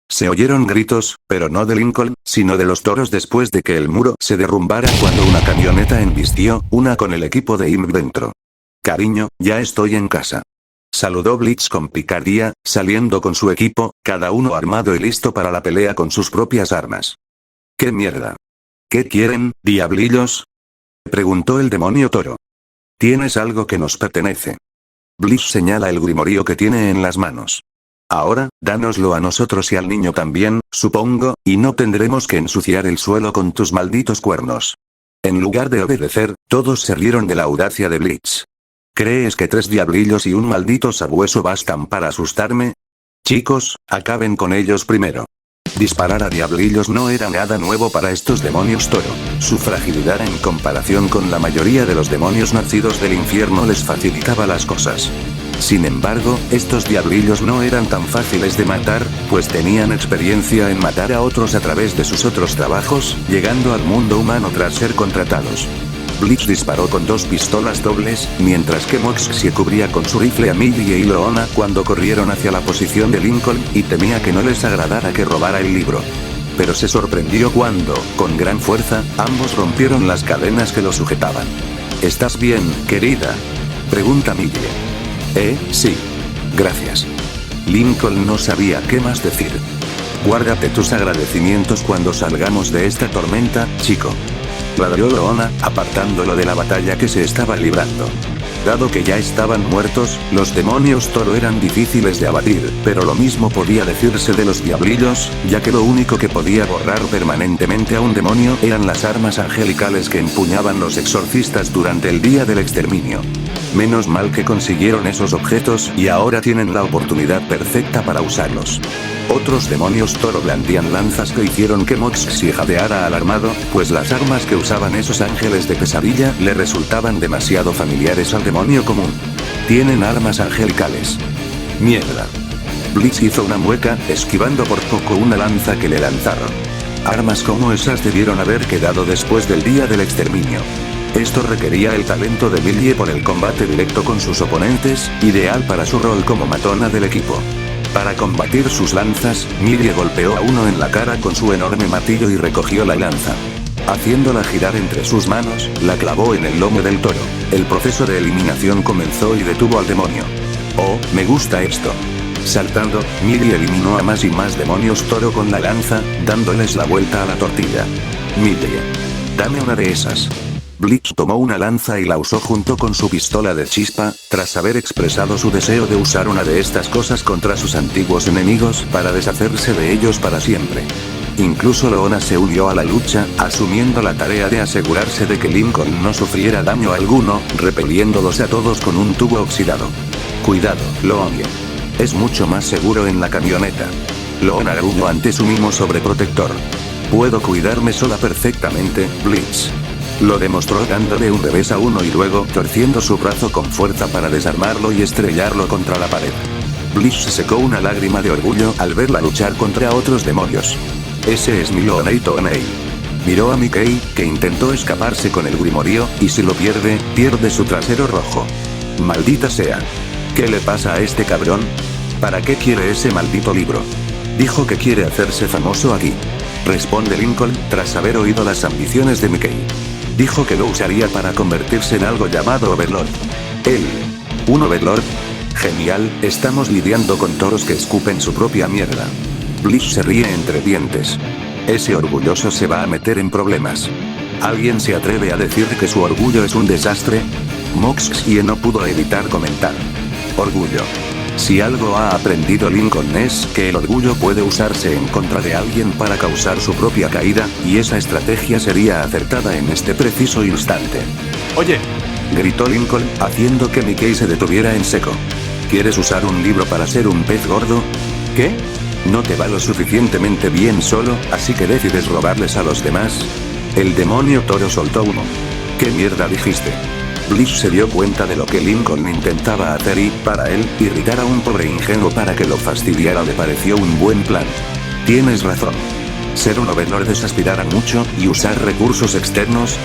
Se oyeron gritos, pero no de Lincoln, sino de los toros después de que el muro se derrumbara cuando una camioneta embistió, una con el equipo de IMP dentro. Cariño, ya estoy en casa. Saludó Blitz con picardía, saliendo con su equipo, cada uno armado y listo para la pelea con sus propias armas. ¿Qué mierda? ¿Qué quieren, diablillos? Preguntó el demonio toro. Tienes algo que nos pertenece. Blitz señala el grimorio que tiene en las manos. Ahora, dánoslo a nosotros y al niño también, supongo, y no tendremos que ensuciar el suelo con tus malditos cuernos. En lugar de obedecer, todos se rieron de la audacia de Blitz. ¿Crees que 3 diablillos y un maldito sabueso bastan para asustarme? Chicos, acaben con ellos primero. Disparar a diablillos no era nada nuevo para estos demonios toro. Su fragilidad en comparación con la mayoría de los demonios nacidos del infierno les facilitaba las cosas. Sin embargo, estos diablillos no eran tan fáciles de matar, pues tenían experiencia en matar a otros a través de sus otros trabajos, llegando al mundo humano tras ser contratados. Blitz disparó con 2 pistolas dobles, mientras que Mox se cubría con su rifle a Millie y Loona cuando corrieron hacia la posición de Lincoln, y temía que no les agradara que robara el libro. Pero se sorprendió cuando, con gran fuerza, ambos rompieron las cadenas que lo sujetaban. ¿Estás bien, querida?, pregunta Millie. Sí. Gracias. Lincoln no sabía qué más decir. Guárdate tus agradecimientos cuando salgamos de esta tormenta, chico. Ladrió Loona, apartándolo de la batalla que se estaba librando. Dado que ya estaban muertos, los demonios toro eran difíciles de abatir, pero lo mismo podía decirse de los diablillos, ya que lo único que podía borrar permanentemente a un demonio eran las armas angelicales que empuñaban los exorcistas durante el día del exterminio. Menos mal que consiguieron esos objetos y ahora tienen la oportunidad perfecta para usarlos. Otros demonios toro blandían lanzas que hicieron que Mox se jadeara alarmado, pues las armas que usaban esos ángeles de pesadilla le resultaban demasiado familiares al demonio común. Tienen armas angelicales. Mierda. Blitz hizo una mueca, esquivando por poco una lanza que le lanzaron. Armas como esas debieron haber quedado después del día del exterminio. Esto requería el talento de Millie por el combate directo con sus oponentes, ideal para su rol como matona del equipo. Para combatir sus lanzas, Millie golpeó a uno en la cara con su enorme martillo y recogió la lanza. Haciéndola girar entre sus manos, la clavó en el lomo del toro. El proceso de eliminación comenzó y detuvo al demonio. Oh, me gusta esto. Saltando, Millie eliminó a más y más demonios toro con la lanza, dándoles la vuelta a la tortilla. Millie. Dame una de esas. Blitz tomó una lanza y la usó junto con su pistola de chispa, tras haber expresado su deseo de usar una de estas cosas contra sus antiguos enemigos para deshacerse de ellos para siempre. Incluso Loona se unió a la lucha, asumiendo la tarea de asegurarse de que Lincoln no sufriera daño alguno, repeliéndolos a todos con un tubo oxidado. Cuidado, Loona. Es mucho más seguro en la camioneta. Loona gruñó ante su mimo sobreprotector. Puedo cuidarme sola perfectamente, Blitz. Lo demostró dándole un revés a uno y luego torciendo su brazo con fuerza para desarmarlo y estrellarlo contra la pared. Blitz secó una lágrima de orgullo al verla luchar contra otros demonios. Ese es mi Loona y Tonei. Miró a Mickey, que intentó escaparse con el grimorío, y si lo pierde, pierde su trasero rojo. Maldita sea. ¿Qué le pasa a este cabrón? ¿Para qué quiere ese maldito libro? Dijo que quiere hacerse famoso aquí. Responde Lincoln, tras haber oído las ambiciones de Mickey. Dijo que lo usaría para convertirse en algo llamado Overlord. Él. ¿Un Overlord? Genial, estamos lidiando con toros que escupen su propia mierda. Blitz se ríe entre dientes. Ese orgulloso se va a meter en problemas. ¿Alguien se atreve a decir que su orgullo es un desastre? Moxie no pudo evitar comentar. Orgullo. Si algo ha aprendido Lincoln es que el orgullo puede usarse en contra de alguien para causar su propia caída, y esa estrategia sería acertada en este preciso instante. Oye, gritó Lincoln, haciendo que Mickey se detuviera en seco. ¿Quieres usar un libro para ser un pez gordo? ¿qué? No te va lo suficientemente bien solo, así que decides robarles a los demás. El demonio toro soltó humo. ¿Qué mierda dijiste? Blitz se dio cuenta de lo que Lincoln intentaba hacer y, para él, irritar a un pobre ingenuo para que lo fastidiara le pareció un buen plan. Tienes razón. Ser un Overlord es aspirar a mucho, y usar recursos externos.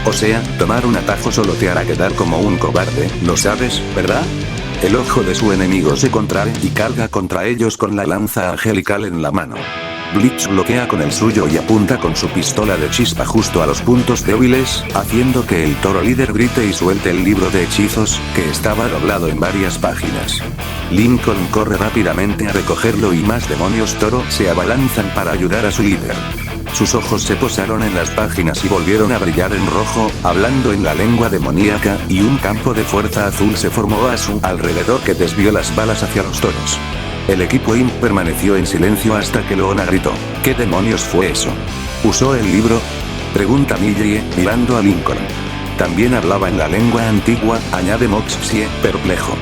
O sea, tomar un atajo solo te hará quedar como un cobarde, ¿lo sabes, verdad? El ojo de su enemigo se contrae y carga contra ellos con la lanza angelical en la mano. Blitz bloquea con el suyo y apunta con su pistola de chispa justo a los puntos débiles, haciendo que el toro líder grite y suelte el libro de hechizos, que estaba doblado en varias páginas. Lincoln corre rápidamente a recogerlo y más demonios toro se abalanzan para ayudar a su líder. Sus ojos se posaron en las páginas y volvieron a brillar en rojo, hablando en la lengua demoníaca, y un campo de fuerza azul se formó a su alrededor que desvió las balas hacia los toros. El equipo IMP permaneció en silencio hasta que Loona gritó. ¿Qué demonios fue eso? ¿Usó el libro? Pregunta Millie, mirando a Lincoln. También hablaba en la lengua antigua, añade Moxie, perplejo.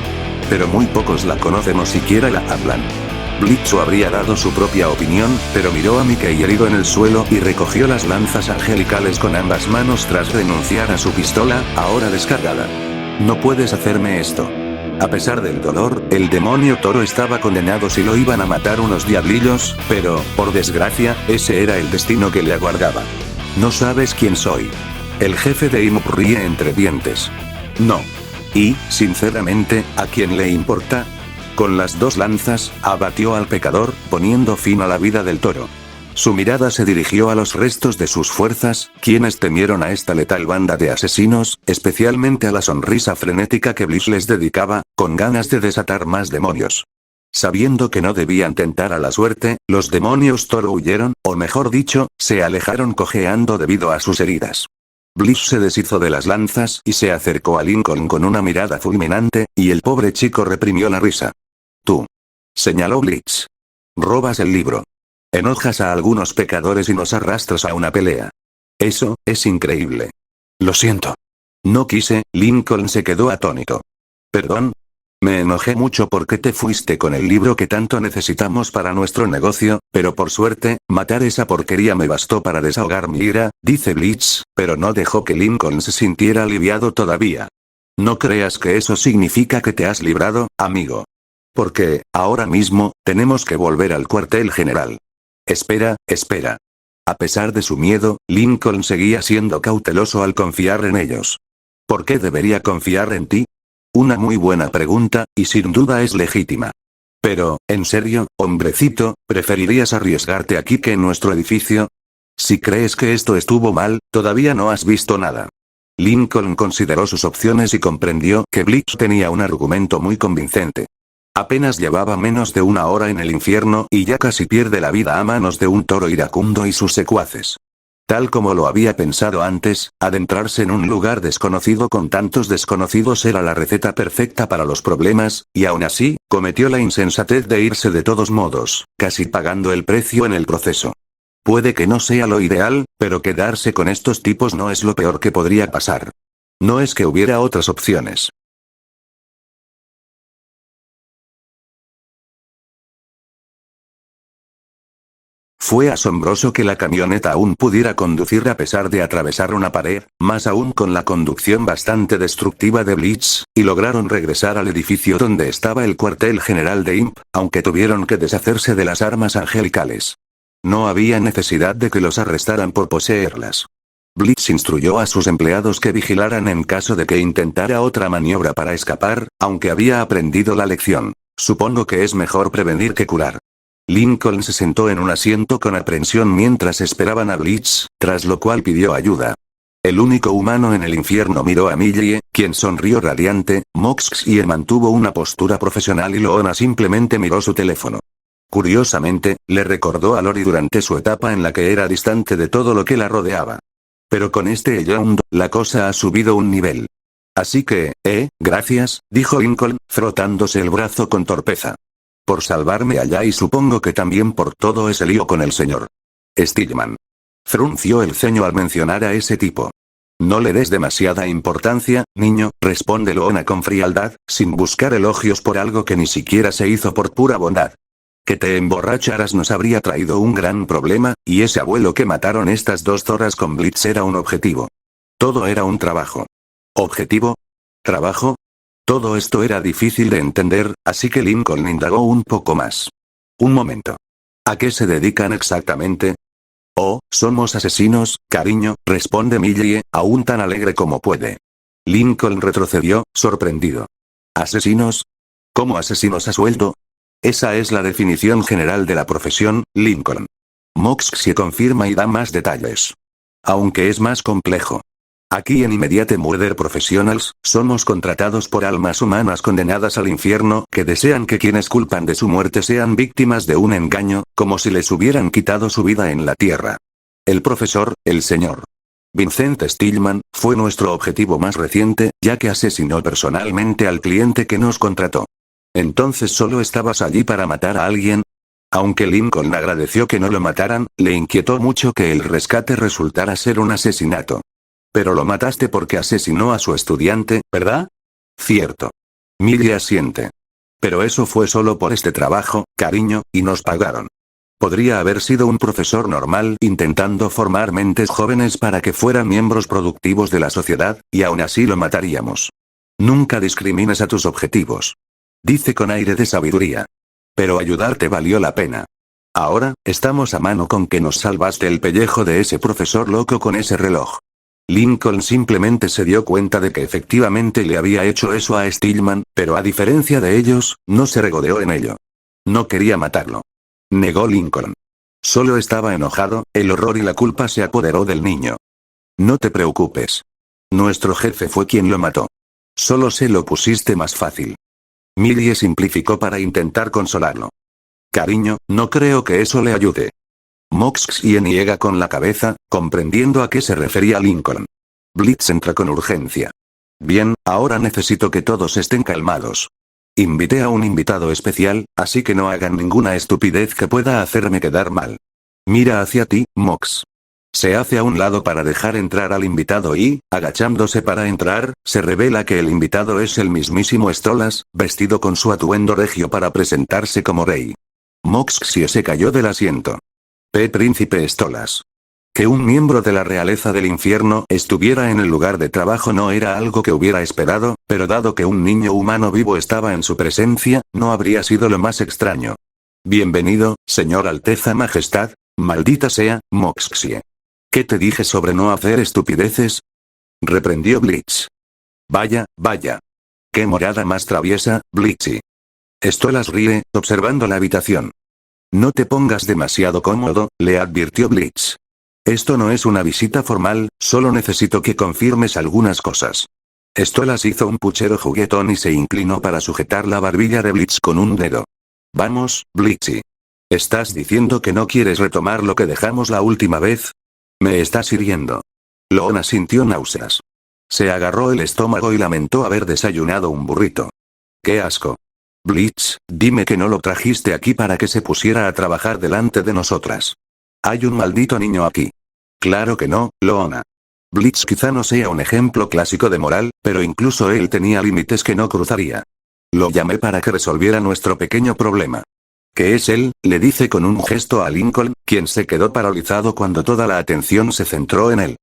Pero muy pocos la conocen o siquiera la hablan. Blitzo habría dado su propia opinión, pero miró a Mickey herido en el suelo y recogió las lanzas angelicales con ambas manos tras renunciar a su pistola, ahora descargada. No puedes hacerme esto. A pesar del dolor, el demonio toro estaba condenado si lo iban a matar unos diablillos, pero, por desgracia, ese era el destino que le aguardaba. No sabes quién soy. El jefe de IMP ríe entre dientes. No. Y, sinceramente, ¿a quién le importa? Con las dos lanzas, abatió al pecador, poniendo fin a la vida del toro. Su mirada se dirigió a los restos de sus fuerzas, quienes temieron a esta letal banda de asesinos, especialmente a la sonrisa frenética que Bliss les dedicaba, con ganas de desatar más demonios. Sabiendo que no debían tentar a la suerte, los demonios toro huyeron, o mejor dicho, se alejaron cojeando debido a sus heridas. Bliss se deshizo de las lanzas y se acercó a Lincoln con una mirada fulminante, y el pobre chico reprimió la risa. Tú. Señaló Blitz. Robas el libro. Enojas a algunos pecadores y nos arrastras a una pelea. Eso, es increíble. Lo siento. No quise, Lincoln se quedó atónito. ¿Perdón? Me enojé mucho porque te fuiste con el libro que tanto necesitamos para nuestro negocio, pero por suerte, matar esa porquería me bastó para desahogar mi ira, dice Blitz, pero no dejó que Lincoln se sintiera aliviado todavía. No creas que eso significa que te has librado, amigo. Porque, ahora mismo, tenemos que volver al cuartel general. Espera. A pesar de su miedo, Lincoln seguía siendo cauteloso al confiar en ellos. ¿Por qué debería confiar en ti? Una muy buena pregunta, y sin duda es legítima. Pero, en serio, hombrecito, ¿preferirías arriesgarte aquí que en nuestro edificio? Si crees que esto estuvo mal, todavía no has visto nada. Lincoln consideró sus opciones y comprendió que Blitz tenía un argumento muy convincente. Apenas llevaba menos de una hora en el infierno y ya casi pierde la vida a manos de un toro iracundo y sus secuaces. Tal como lo había pensado antes, adentrarse en un lugar desconocido con tantos desconocidos era la receta perfecta para los problemas, y aún así, cometió la insensatez de irse de todos modos, casi pagando el precio en el proceso. Puede que no sea lo ideal, pero quedarse con estos tipos no es lo peor que podría pasar. No es que hubiera otras opciones. Fue asombroso que la camioneta aún pudiera conducir a pesar de atravesar una pared, más aún con la conducción bastante destructiva de Blitz, y lograron regresar al edificio donde estaba el cuartel general de IMP, aunque tuvieron que deshacerse de las armas angelicales. No había necesidad de que los arrestaran por poseerlas. Blitz instruyó a sus empleados que vigilaran en caso de que intentara otra maniobra para escapar, aunque había aprendido la lección. Supongo que es mejor prevenir que curar. Lincoln se sentó en un asiento con aprensión mientras esperaban a Blitz, tras lo cual pidió ayuda. El único humano en el infierno miró a Millie, quien sonrió radiante, Moxie mantuvo una postura profesional y Loona simplemente miró su teléfono. Curiosamente, le recordó a Lori durante su etapa en la que era distante de todo lo que la rodeaba. Pero con este Yound, la cosa ha subido un nivel. Así que, gracias, dijo Lincoln, frotándose el brazo con torpeza. Por salvarme allá y supongo que también por todo ese lío con el señor Stillman. Frunció el ceño al mencionar a ese tipo. No le des demasiada importancia, niño, responde Loona con frialdad, sin buscar elogios por algo que ni siquiera se hizo por pura bondad. Que te emborracharas nos habría traído un gran problema, y ese abuelo que mataron estas dos zorras con Blitz era un objetivo. Todo era un trabajo. ¿Objetivo? ¿Trabajo? Todo esto era difícil de entender, así que Lincoln indagó un poco más. Un momento. ¿A qué se dedican exactamente? Oh, somos asesinos, cariño, responde Millie, aún tan alegre como puede. Lincoln retrocedió, sorprendido. ¿Asesinos? ¿Cómo asesinos a sueldo? Esa es la definición general de la profesión, Lincoln. Moxie confirma y da más detalles. Aunque es más complejo. Aquí en Immediate Murder Professionals, somos contratados por almas humanas condenadas al infierno que desean que quienes culpan de su muerte sean víctimas de un engaño, como si les hubieran quitado su vida en la tierra. El profesor, el señor Vincent Stillman, fue nuestro objetivo más reciente, ya que asesinó personalmente al cliente que nos contrató. ¿Entonces solo estabas allí para matar a alguien? Aunque Lincoln agradeció que no lo mataran, le inquietó mucho que el rescate resultara ser un asesinato. Pero lo mataste porque asesinó a su estudiante, ¿verdad? Cierto. Millie asiente. Pero eso fue solo por este trabajo, cariño, y nos pagaron. Podría haber sido un profesor normal intentando formar mentes jóvenes para que fueran miembros productivos de la sociedad, y aún así lo mataríamos. Nunca discrimines a tus objetivos. Dice con aire de sabiduría. Pero ayudarte valió la pena. Ahora, estamos a mano con que nos salvaste el pellejo de ese profesor loco con ese reloj. Lincoln simplemente se dio cuenta de que efectivamente le había hecho eso a Stillman, pero a diferencia de ellos, no se regodeó en ello. No quería matarlo. Negó Lincoln. Solo estaba enojado, el horror y la culpa se apoderó del niño. No te preocupes. Nuestro jefe fue quien lo mató. Solo se lo pusiste más fácil. Millie simplificó para intentar consolarlo. Cariño, no creo que eso le ayude. Moxie niega con la cabeza, comprendiendo a qué se refería Lincoln. Blitz entra con urgencia. Bien, ahora necesito que todos estén calmados. Invité a un invitado especial, así que no hagan ninguna estupidez que pueda hacerme quedar mal. Mira hacia ti, Mox. Se hace a un lado para dejar entrar al invitado y, agachándose para entrar, se revela que el invitado es el mismísimo Stolas, vestido con su atuendo regio para presentarse como rey. Moxie se cayó del asiento. Príncipe Stolas. Que un miembro de la realeza del infierno estuviera en el lugar de trabajo no era algo que hubiera esperado, pero dado que un niño humano vivo estaba en su presencia, no habría sido lo más extraño. Bienvenido, señor Alteza Majestad, maldita sea, Moxie. ¿Qué te dije sobre no hacer estupideces? Reprendió Blitz. Vaya, vaya. Qué morada más traviesa, Blitzy. Stolas ríe, observando la habitación. No te pongas demasiado cómodo, le advirtió Blitz. Esto no es una visita formal, solo necesito que confirmes algunas cosas. Stolas hizo un puchero juguetón y se inclinó para sujetar la barbilla de Blitz con un dedo. Vamos, Blitzy. ¿Estás diciendo que no quieres retomar lo que dejamos la última vez? Me estás hiriendo. Loona sintió náuseas. Se agarró el estómago y lamentó haber desayunado un burrito. ¡Qué asco! Blitz, dime que no lo trajiste aquí para que se pusiera a trabajar delante de nosotras. Hay un maldito niño aquí. Claro que no, Loona. Blitz quizá no sea un ejemplo clásico de moral, pero incluso él tenía límites que no cruzaría. Lo llamé para que resolviera nuestro pequeño problema. ¿Qué es él?, le dice con un gesto a Lincoln, quien se quedó paralizado cuando toda la atención se centró en él.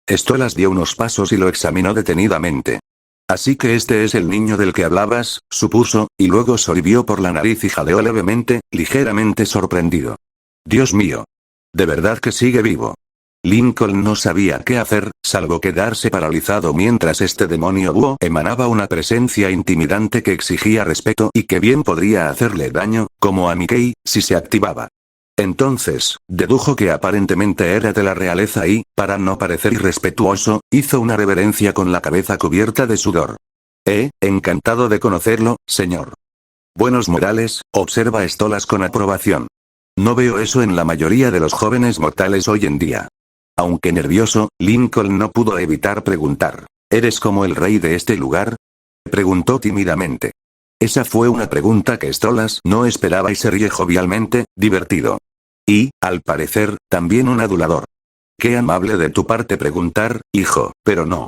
Stolas dio unos pasos y lo examinó detenidamente. Así que este es el niño del que hablabas, supuso, y luego sorbió por la nariz y jadeó levemente, ligeramente sorprendido. Dios mío. ¿De verdad que sigue vivo? Lincoln no sabía qué hacer, salvo quedarse paralizado mientras este demonio búho emanaba una presencia intimidante que exigía respeto y que bien podría hacerle daño, como a Mickey, si se activaba. Entonces, dedujo que aparentemente era de la realeza y, para no parecer irrespetuoso, hizo una reverencia con la cabeza cubierta de sudor. Encantado de conocerlo, señor. Buenos modales, observa Stolas con aprobación. No veo eso en la mayoría de los jóvenes mortales hoy en día. Aunque nervioso, Lincoln no pudo evitar preguntar. ¿Eres como el rey de este lugar? Preguntó tímidamente. Esa fue una pregunta que Stolas no esperaba y se ríe jovialmente, divertido. Y, al parecer, también un adulador. Qué amable de tu parte preguntar, hijo, pero no.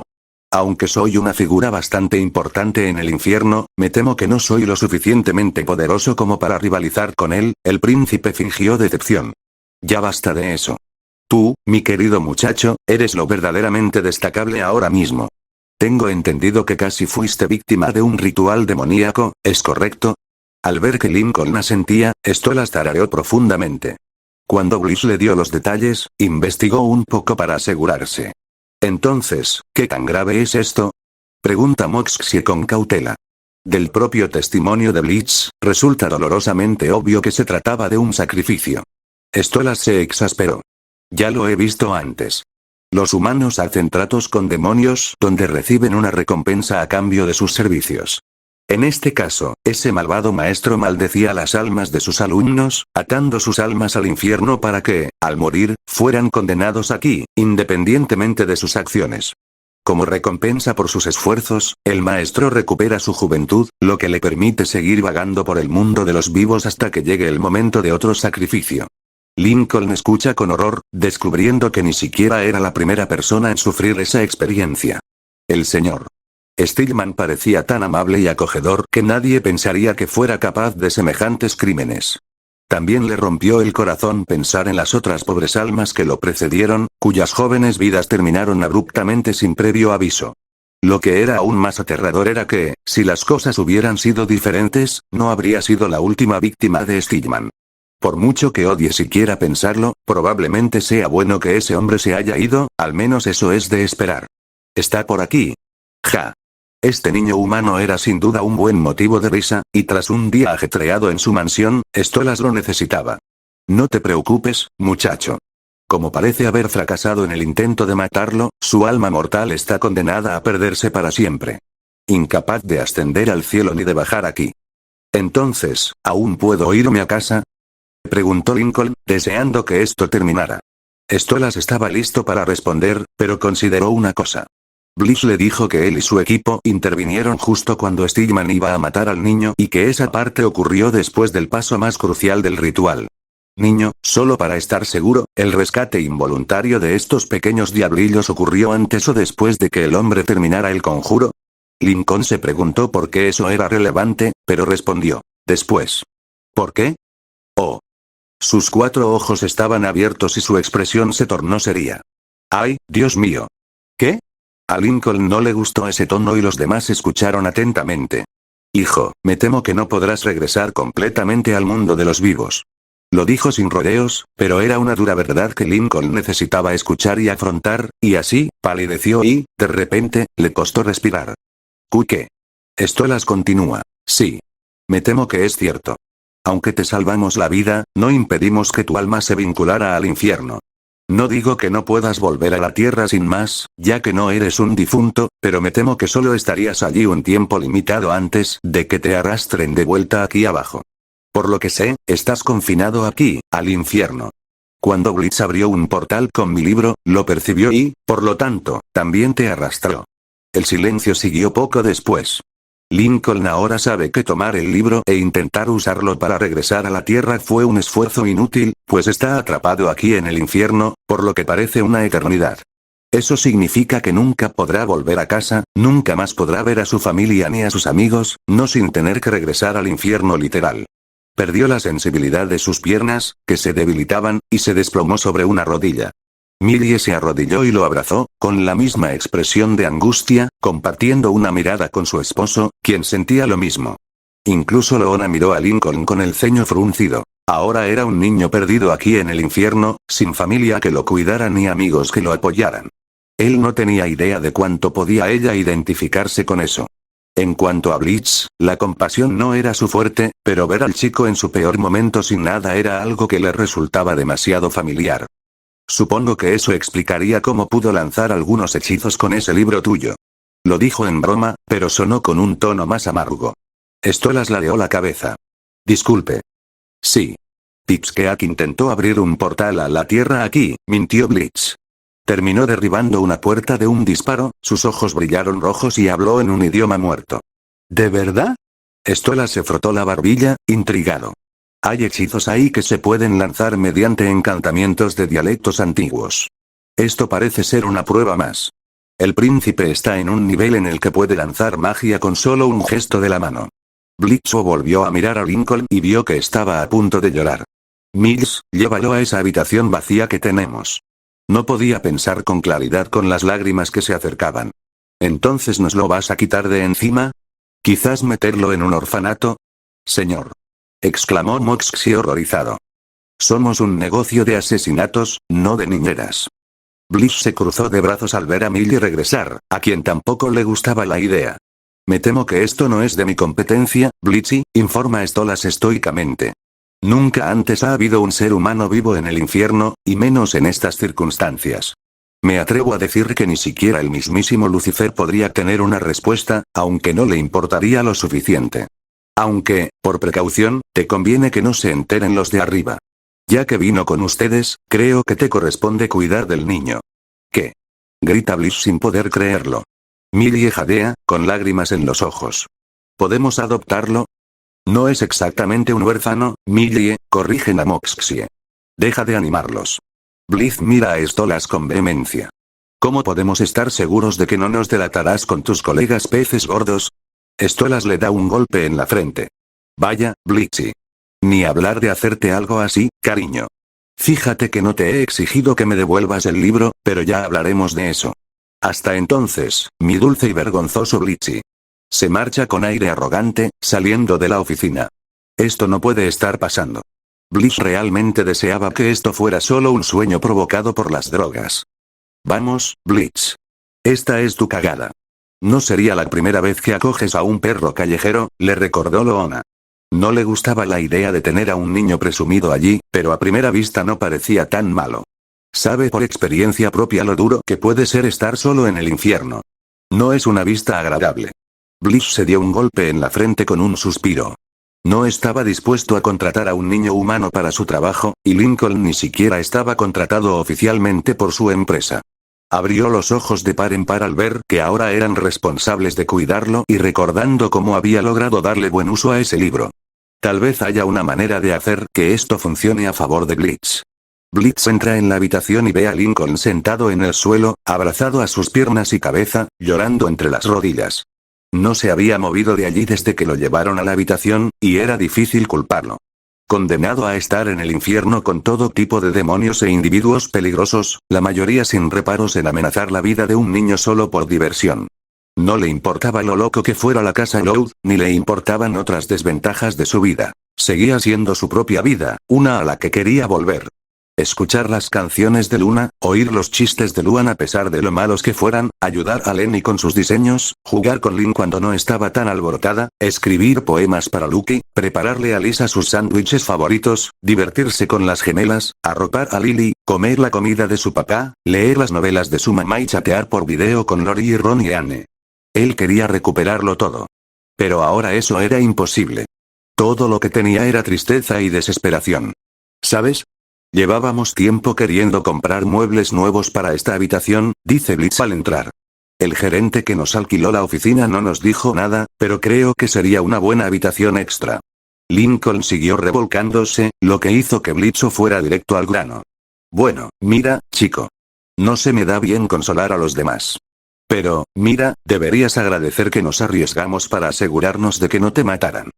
Aunque soy una figura bastante importante en el infierno, me temo que no soy lo suficientemente poderoso como para rivalizar con él, el príncipe fingió decepción. Ya basta de eso. Tú, mi querido muchacho, eres lo verdaderamente destacable ahora mismo. Tengo entendido que casi fuiste víctima de un ritual demoníaco, ¿es correcto? Al ver que Lincoln asentía, Stolas tarareó profundamente. Cuando Bliss le dio los detalles, investigó un poco para asegurarse. Entonces, ¿qué tan grave es esto? Pregunta Moxie con cautela. Del propio testimonio de Blitz, resulta dolorosamente obvio que se trataba de un sacrificio. Stolas se exasperó. Ya lo he visto antes. Los humanos hacen tratos con demonios donde reciben una recompensa a cambio de sus servicios. En este caso, ese malvado maestro maldecía las almas de sus alumnos, atando sus almas al infierno para que, al morir, fueran condenados aquí, independientemente de sus acciones. Como recompensa por sus esfuerzos, el maestro recupera su juventud, lo que le permite seguir vagando por el mundo de los vivos hasta que llegue el momento de otro sacrificio. Lincoln escucha con horror, descubriendo que ni siquiera era la primera persona en sufrir esa experiencia. El señor Stillman parecía tan amable y acogedor que nadie pensaría que fuera capaz de semejantes crímenes. También le rompió el corazón pensar en las otras pobres almas que lo precedieron, cuyas jóvenes vidas terminaron abruptamente sin previo aviso. Lo que era aún más aterrador era que, si las cosas hubieran sido diferentes, no habría sido la última víctima de Stillman. Por mucho que odie siquiera pensarlo, probablemente sea bueno que ese hombre se haya ido, al menos eso es de esperar. Está por aquí. Ja. Este niño humano era sin duda un buen motivo de risa, y tras un día ajetreado en su mansión, Stolas lo necesitaba. No te preocupes, muchacho. Como parece haber fracasado en el intento de matarlo, su alma mortal está condenada a perderse para siempre. Incapaz de ascender al cielo ni de bajar aquí. Entonces, ¿aún puedo irme a casa?, preguntó Lincoln, deseando que esto terminara. Stolas estaba listo para responder, pero consideró una cosa. Bliss le dijo que él y su equipo intervinieron justo cuando Stillman iba a matar al niño y que esa parte ocurrió después del paso más crucial del ritual. Niño, solo para estar seguro, ¿el rescate involuntario de estos pequeños diablillos ocurrió antes o después de que el hombre terminara el conjuro? Lincoln se preguntó por qué eso era relevante, pero respondió, después. ¿Por qué? Oh. Sus 4 ojos estaban abiertos y su expresión se tornó seria. ¡Ay, Dios mío! ¿Qué? A Lincoln no le gustó ese tono y los demás escucharon atentamente. Hijo, me temo que no podrás regresar completamente al mundo de los vivos. Lo dijo sin rodeos, pero era una dura verdad que Lincoln necesitaba escuchar y afrontar, y así, palideció y, de repente, le costó respirar. ¿Qué? Stolas continúa. Sí. Me temo que es cierto. Aunque te salvamos la vida, no impedimos que tu alma se vinculara al infierno. No digo que no puedas volver a la tierra sin más, ya que no eres un difunto, pero me temo que solo estarías allí un tiempo limitado antes de que te arrastren de vuelta aquí abajo. Por lo que sé, estás confinado aquí, al infierno. Cuando Blitz abrió un portal con mi libro, lo percibió y, por lo tanto, también te arrastró. El silencio siguió poco después. Lincoln ahora sabe que tomar el libro e intentar usarlo para regresar a la Tierra fue un esfuerzo inútil, pues está atrapado aquí en el infierno, por lo que parece una eternidad. Eso significa que nunca podrá volver a casa, nunca más podrá ver a su familia ni a sus amigos, no sin tener que regresar al infierno literal. Perdió la sensibilidad de sus piernas, que se debilitaban, y se desplomó sobre una rodilla. Millie se arrodilló y lo abrazó, con la misma expresión de angustia, compartiendo una mirada con su esposo, quien sentía lo mismo. Incluso Loona miró a Lincoln con el ceño fruncido. Ahora era un niño perdido aquí en el infierno, sin familia que lo cuidara ni amigos que lo apoyaran. Él no tenía idea de cuánto podía ella identificarse con eso. En cuanto a Blitz, la compasión no era su fuerte, pero ver al chico en su peor momento sin nada era algo que le resultaba demasiado familiar. Supongo que eso explicaría cómo pudo lanzar algunos hechizos con ese libro tuyo. Lo dijo en broma, pero sonó con un tono más amargo. Stolas ladeó la cabeza. Disculpe. Sí. Pipsqueak intentó abrir un portal a la Tierra aquí, mintió Blitz. Terminó derribando una puerta de un disparo, sus ojos brillaron rojos y habló en un idioma muerto. ¿De verdad? Stolas se frotó la barbilla, intrigado. Hay hechizos ahí que se pueden lanzar mediante encantamientos de dialectos antiguos. Esto parece ser una prueba más. El príncipe está en un nivel en el que puede lanzar magia con solo un gesto de la mano. Blitzo volvió a mirar a Lincoln y vio que estaba a punto de llorar. Mills, llévalo a esa habitación vacía que tenemos. No podía pensar con claridad con las lágrimas que se acercaban. ¿Entonces nos lo vas a quitar de encima? ¿Quizás meterlo en un orfanato? Señor. Exclamó Moxie horrorizado. Somos un negocio de asesinatos, no de niñeras. Bliss se cruzó de brazos al ver a Millie regresar, a quien tampoco le gustaba la idea. Me temo que esto no es de mi competencia, Blitzy, informa Stolas estoicamente. Nunca antes ha habido un ser humano vivo en el infierno, y menos en estas circunstancias. Me atrevo a decir que ni siquiera el mismísimo Lucifer podría tener una respuesta, aunque no le importaría lo suficiente. Aunque, por precaución, te conviene que no se enteren los de arriba. Ya que vino con ustedes, creo que te corresponde cuidar del niño. ¿Qué? Grita Blitz sin poder creerlo. Millie jadea, con lágrimas en los ojos. ¿Podemos adoptarlo? No es exactamente un huérfano, Millie, corrigen a Moxie. Deja de animarlos. Blitz mira a Stolas con vehemencia. ¿Cómo podemos estar seguros de que no nos delatarás con tus colegas peces gordos? Stolas le da un golpe en la frente. Vaya, Blitzy. Ni hablar de hacerte algo así, cariño. Fíjate que no te he exigido que me devuelvas el libro, pero ya hablaremos de eso. Hasta entonces, mi dulce y vergonzoso Blitzy. Se marcha con aire arrogante, saliendo de la oficina. Esto no puede estar pasando. Blitz realmente deseaba que esto fuera solo un sueño provocado por las drogas. Vamos, Blitz. Esta es tu cagada. No sería la primera vez que acoges a un perro callejero, le recordó Loona. No le gustaba la idea de tener a un niño presumido allí, pero a primera vista no parecía tan malo. Sabe por experiencia propia lo duro que puede ser estar solo en el infierno. No es una vista agradable. Blitz se dio un golpe en la frente con un suspiro. No estaba dispuesto a contratar a un niño humano para su trabajo, y Lincoln ni siquiera estaba contratado oficialmente por su empresa. Abrió los ojos de par en par al ver que ahora eran responsables de cuidarlo y recordando cómo había logrado darle buen uso a ese libro. Tal vez haya una manera de hacer que esto funcione a favor de Blitz. Blitz entra en la habitación y ve a Lincoln sentado en el suelo, abrazado a sus piernas y cabeza, llorando entre las rodillas. No se había movido de allí desde que lo llevaron a la habitación, y era difícil culparlo. Condenado a estar en el infierno con todo tipo de demonios e individuos peligrosos, la mayoría sin reparos en amenazar la vida de un niño solo por diversión. No le importaba lo loco que fuera la casa Loud, ni le importaban otras desventajas de su vida. Seguía siendo su propia vida, una a la que quería volver. Escuchar las canciones de Luna, oír los chistes de Luan a pesar de lo malos que fueran, ayudar a Lenny con sus diseños, jugar con Lynn cuando no estaba tan alborotada, escribir poemas para Lucky, prepararle a Lisa sus sándwiches favoritos, divertirse con las gemelas, arropar a Lily, comer la comida de su papá, leer las novelas de su mamá y chatear por video con Lori y Ron y Anne. Él quería recuperarlo todo. Pero ahora eso era imposible. Todo lo que tenía era tristeza y desesperación. ¿Sabes? Llevábamos tiempo queriendo comprar muebles nuevos para esta habitación, dice Blitz al entrar. El gerente que nos alquiló la oficina no nos dijo nada, pero creo que sería una buena habitación extra. Lincoln siguió revolcándose, lo que hizo que Blitz fuera directo al grano. Bueno, mira, chico. No se me da bien consolar a los demás. Pero, mira, deberías agradecer que nos arriesgamos para asegurarnos de que no te mataran.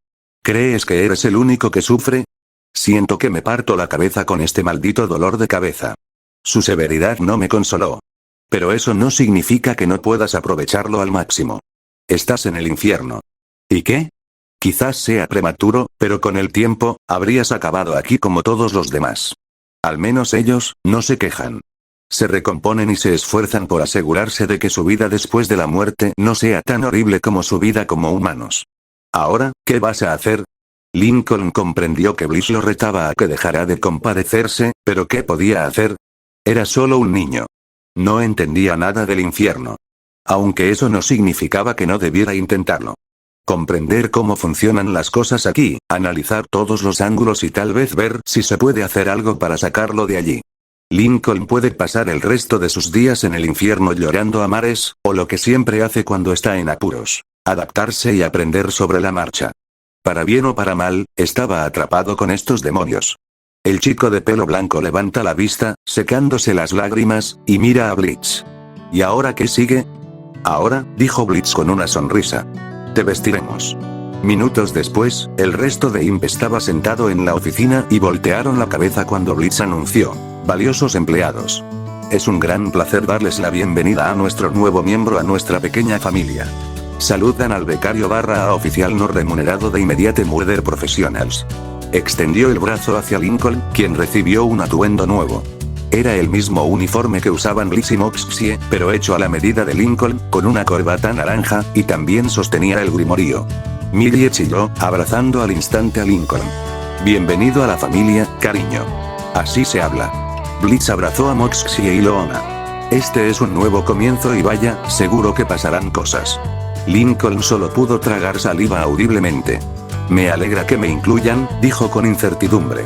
¿Crees que eres el único que sufre? Siento que me parto la cabeza con este maldito dolor de cabeza. Su severidad no me consoló. Pero eso no significa que no puedas aprovecharlo al máximo. Estás en el infierno. ¿Y qué? Quizás sea prematuro, pero con el tiempo, habrías acabado aquí como todos los demás. Al menos ellos, no se quejan. Se recomponen y se esfuerzan por asegurarse de que su vida después de la muerte no sea tan horrible como su vida como humanos. Ahora, ¿qué vas a hacer? Lincoln comprendió que Blitz lo retaba a que dejara de compadecerse, pero ¿qué podía hacer? Era solo un niño. No entendía nada del infierno. Aunque eso no significaba que no debiera intentarlo. Comprender cómo funcionan las cosas aquí, analizar todos los ángulos y tal vez ver si se puede hacer algo para sacarlo de allí. Lincoln puede pasar el resto de sus días en el infierno llorando a mares, o lo que siempre hace cuando está en apuros, adaptarse y aprender sobre la marcha. Para bien o para mal, estaba atrapado con estos demonios. El chico de pelo blanco levanta la vista, secándose las lágrimas, y mira a Blitz. ¿Y ahora qué sigue? Ahora, dijo Blitz con una sonrisa. Te vestiremos. Minutos después, el resto de Imp estaba sentado en la oficina y voltearon la cabeza cuando Blitz anunció: valiosos empleados. Es un gran placer darles la bienvenida a nuestro nuevo miembro a nuestra pequeña familia. Saludan al becario / oficial no remunerado de Immediate Murder Professionals. Extendió el brazo hacia Lincoln, quien recibió un atuendo nuevo. Era el mismo uniforme que usaban Blitz y Moxie, pero hecho a la medida de Lincoln, con una corbata naranja, y también sostenía el grimorío. Millie chilló, abrazando al instante a Lincoln. Bienvenido a la familia, cariño. Así se habla. Blitz abrazó a Moxie y Loona. Este es un nuevo comienzo y vaya, seguro que pasarán cosas. Lincoln solo pudo tragar saliva audiblemente. Me alegra que me incluyan, dijo con incertidumbre.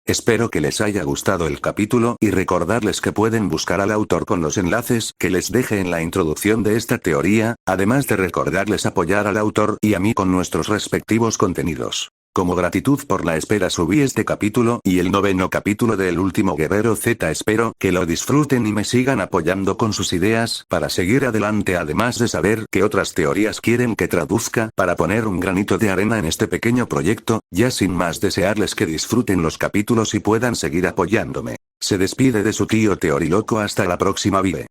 Espero que les haya gustado el capítulo y recordarles que pueden buscar al autor con los enlaces que les deje en la introducción de esta teoría, además de recordarles apoyar al autor y a mí con nuestros respectivos contenidos. Como gratitud por la espera subí este capítulo y el 9º capítulo de El Último Guerrero Z. Espero que lo disfruten y me sigan apoyando con sus ideas para seguir adelante, además de saber qué otras teorías quieren que traduzca para poner un granito de arena en este pequeño proyecto. Ya sin más, desearles que disfruten los capítulos y puedan seguir apoyándome. Se despide de su tío Teoriloco, hasta la próxima. Vive.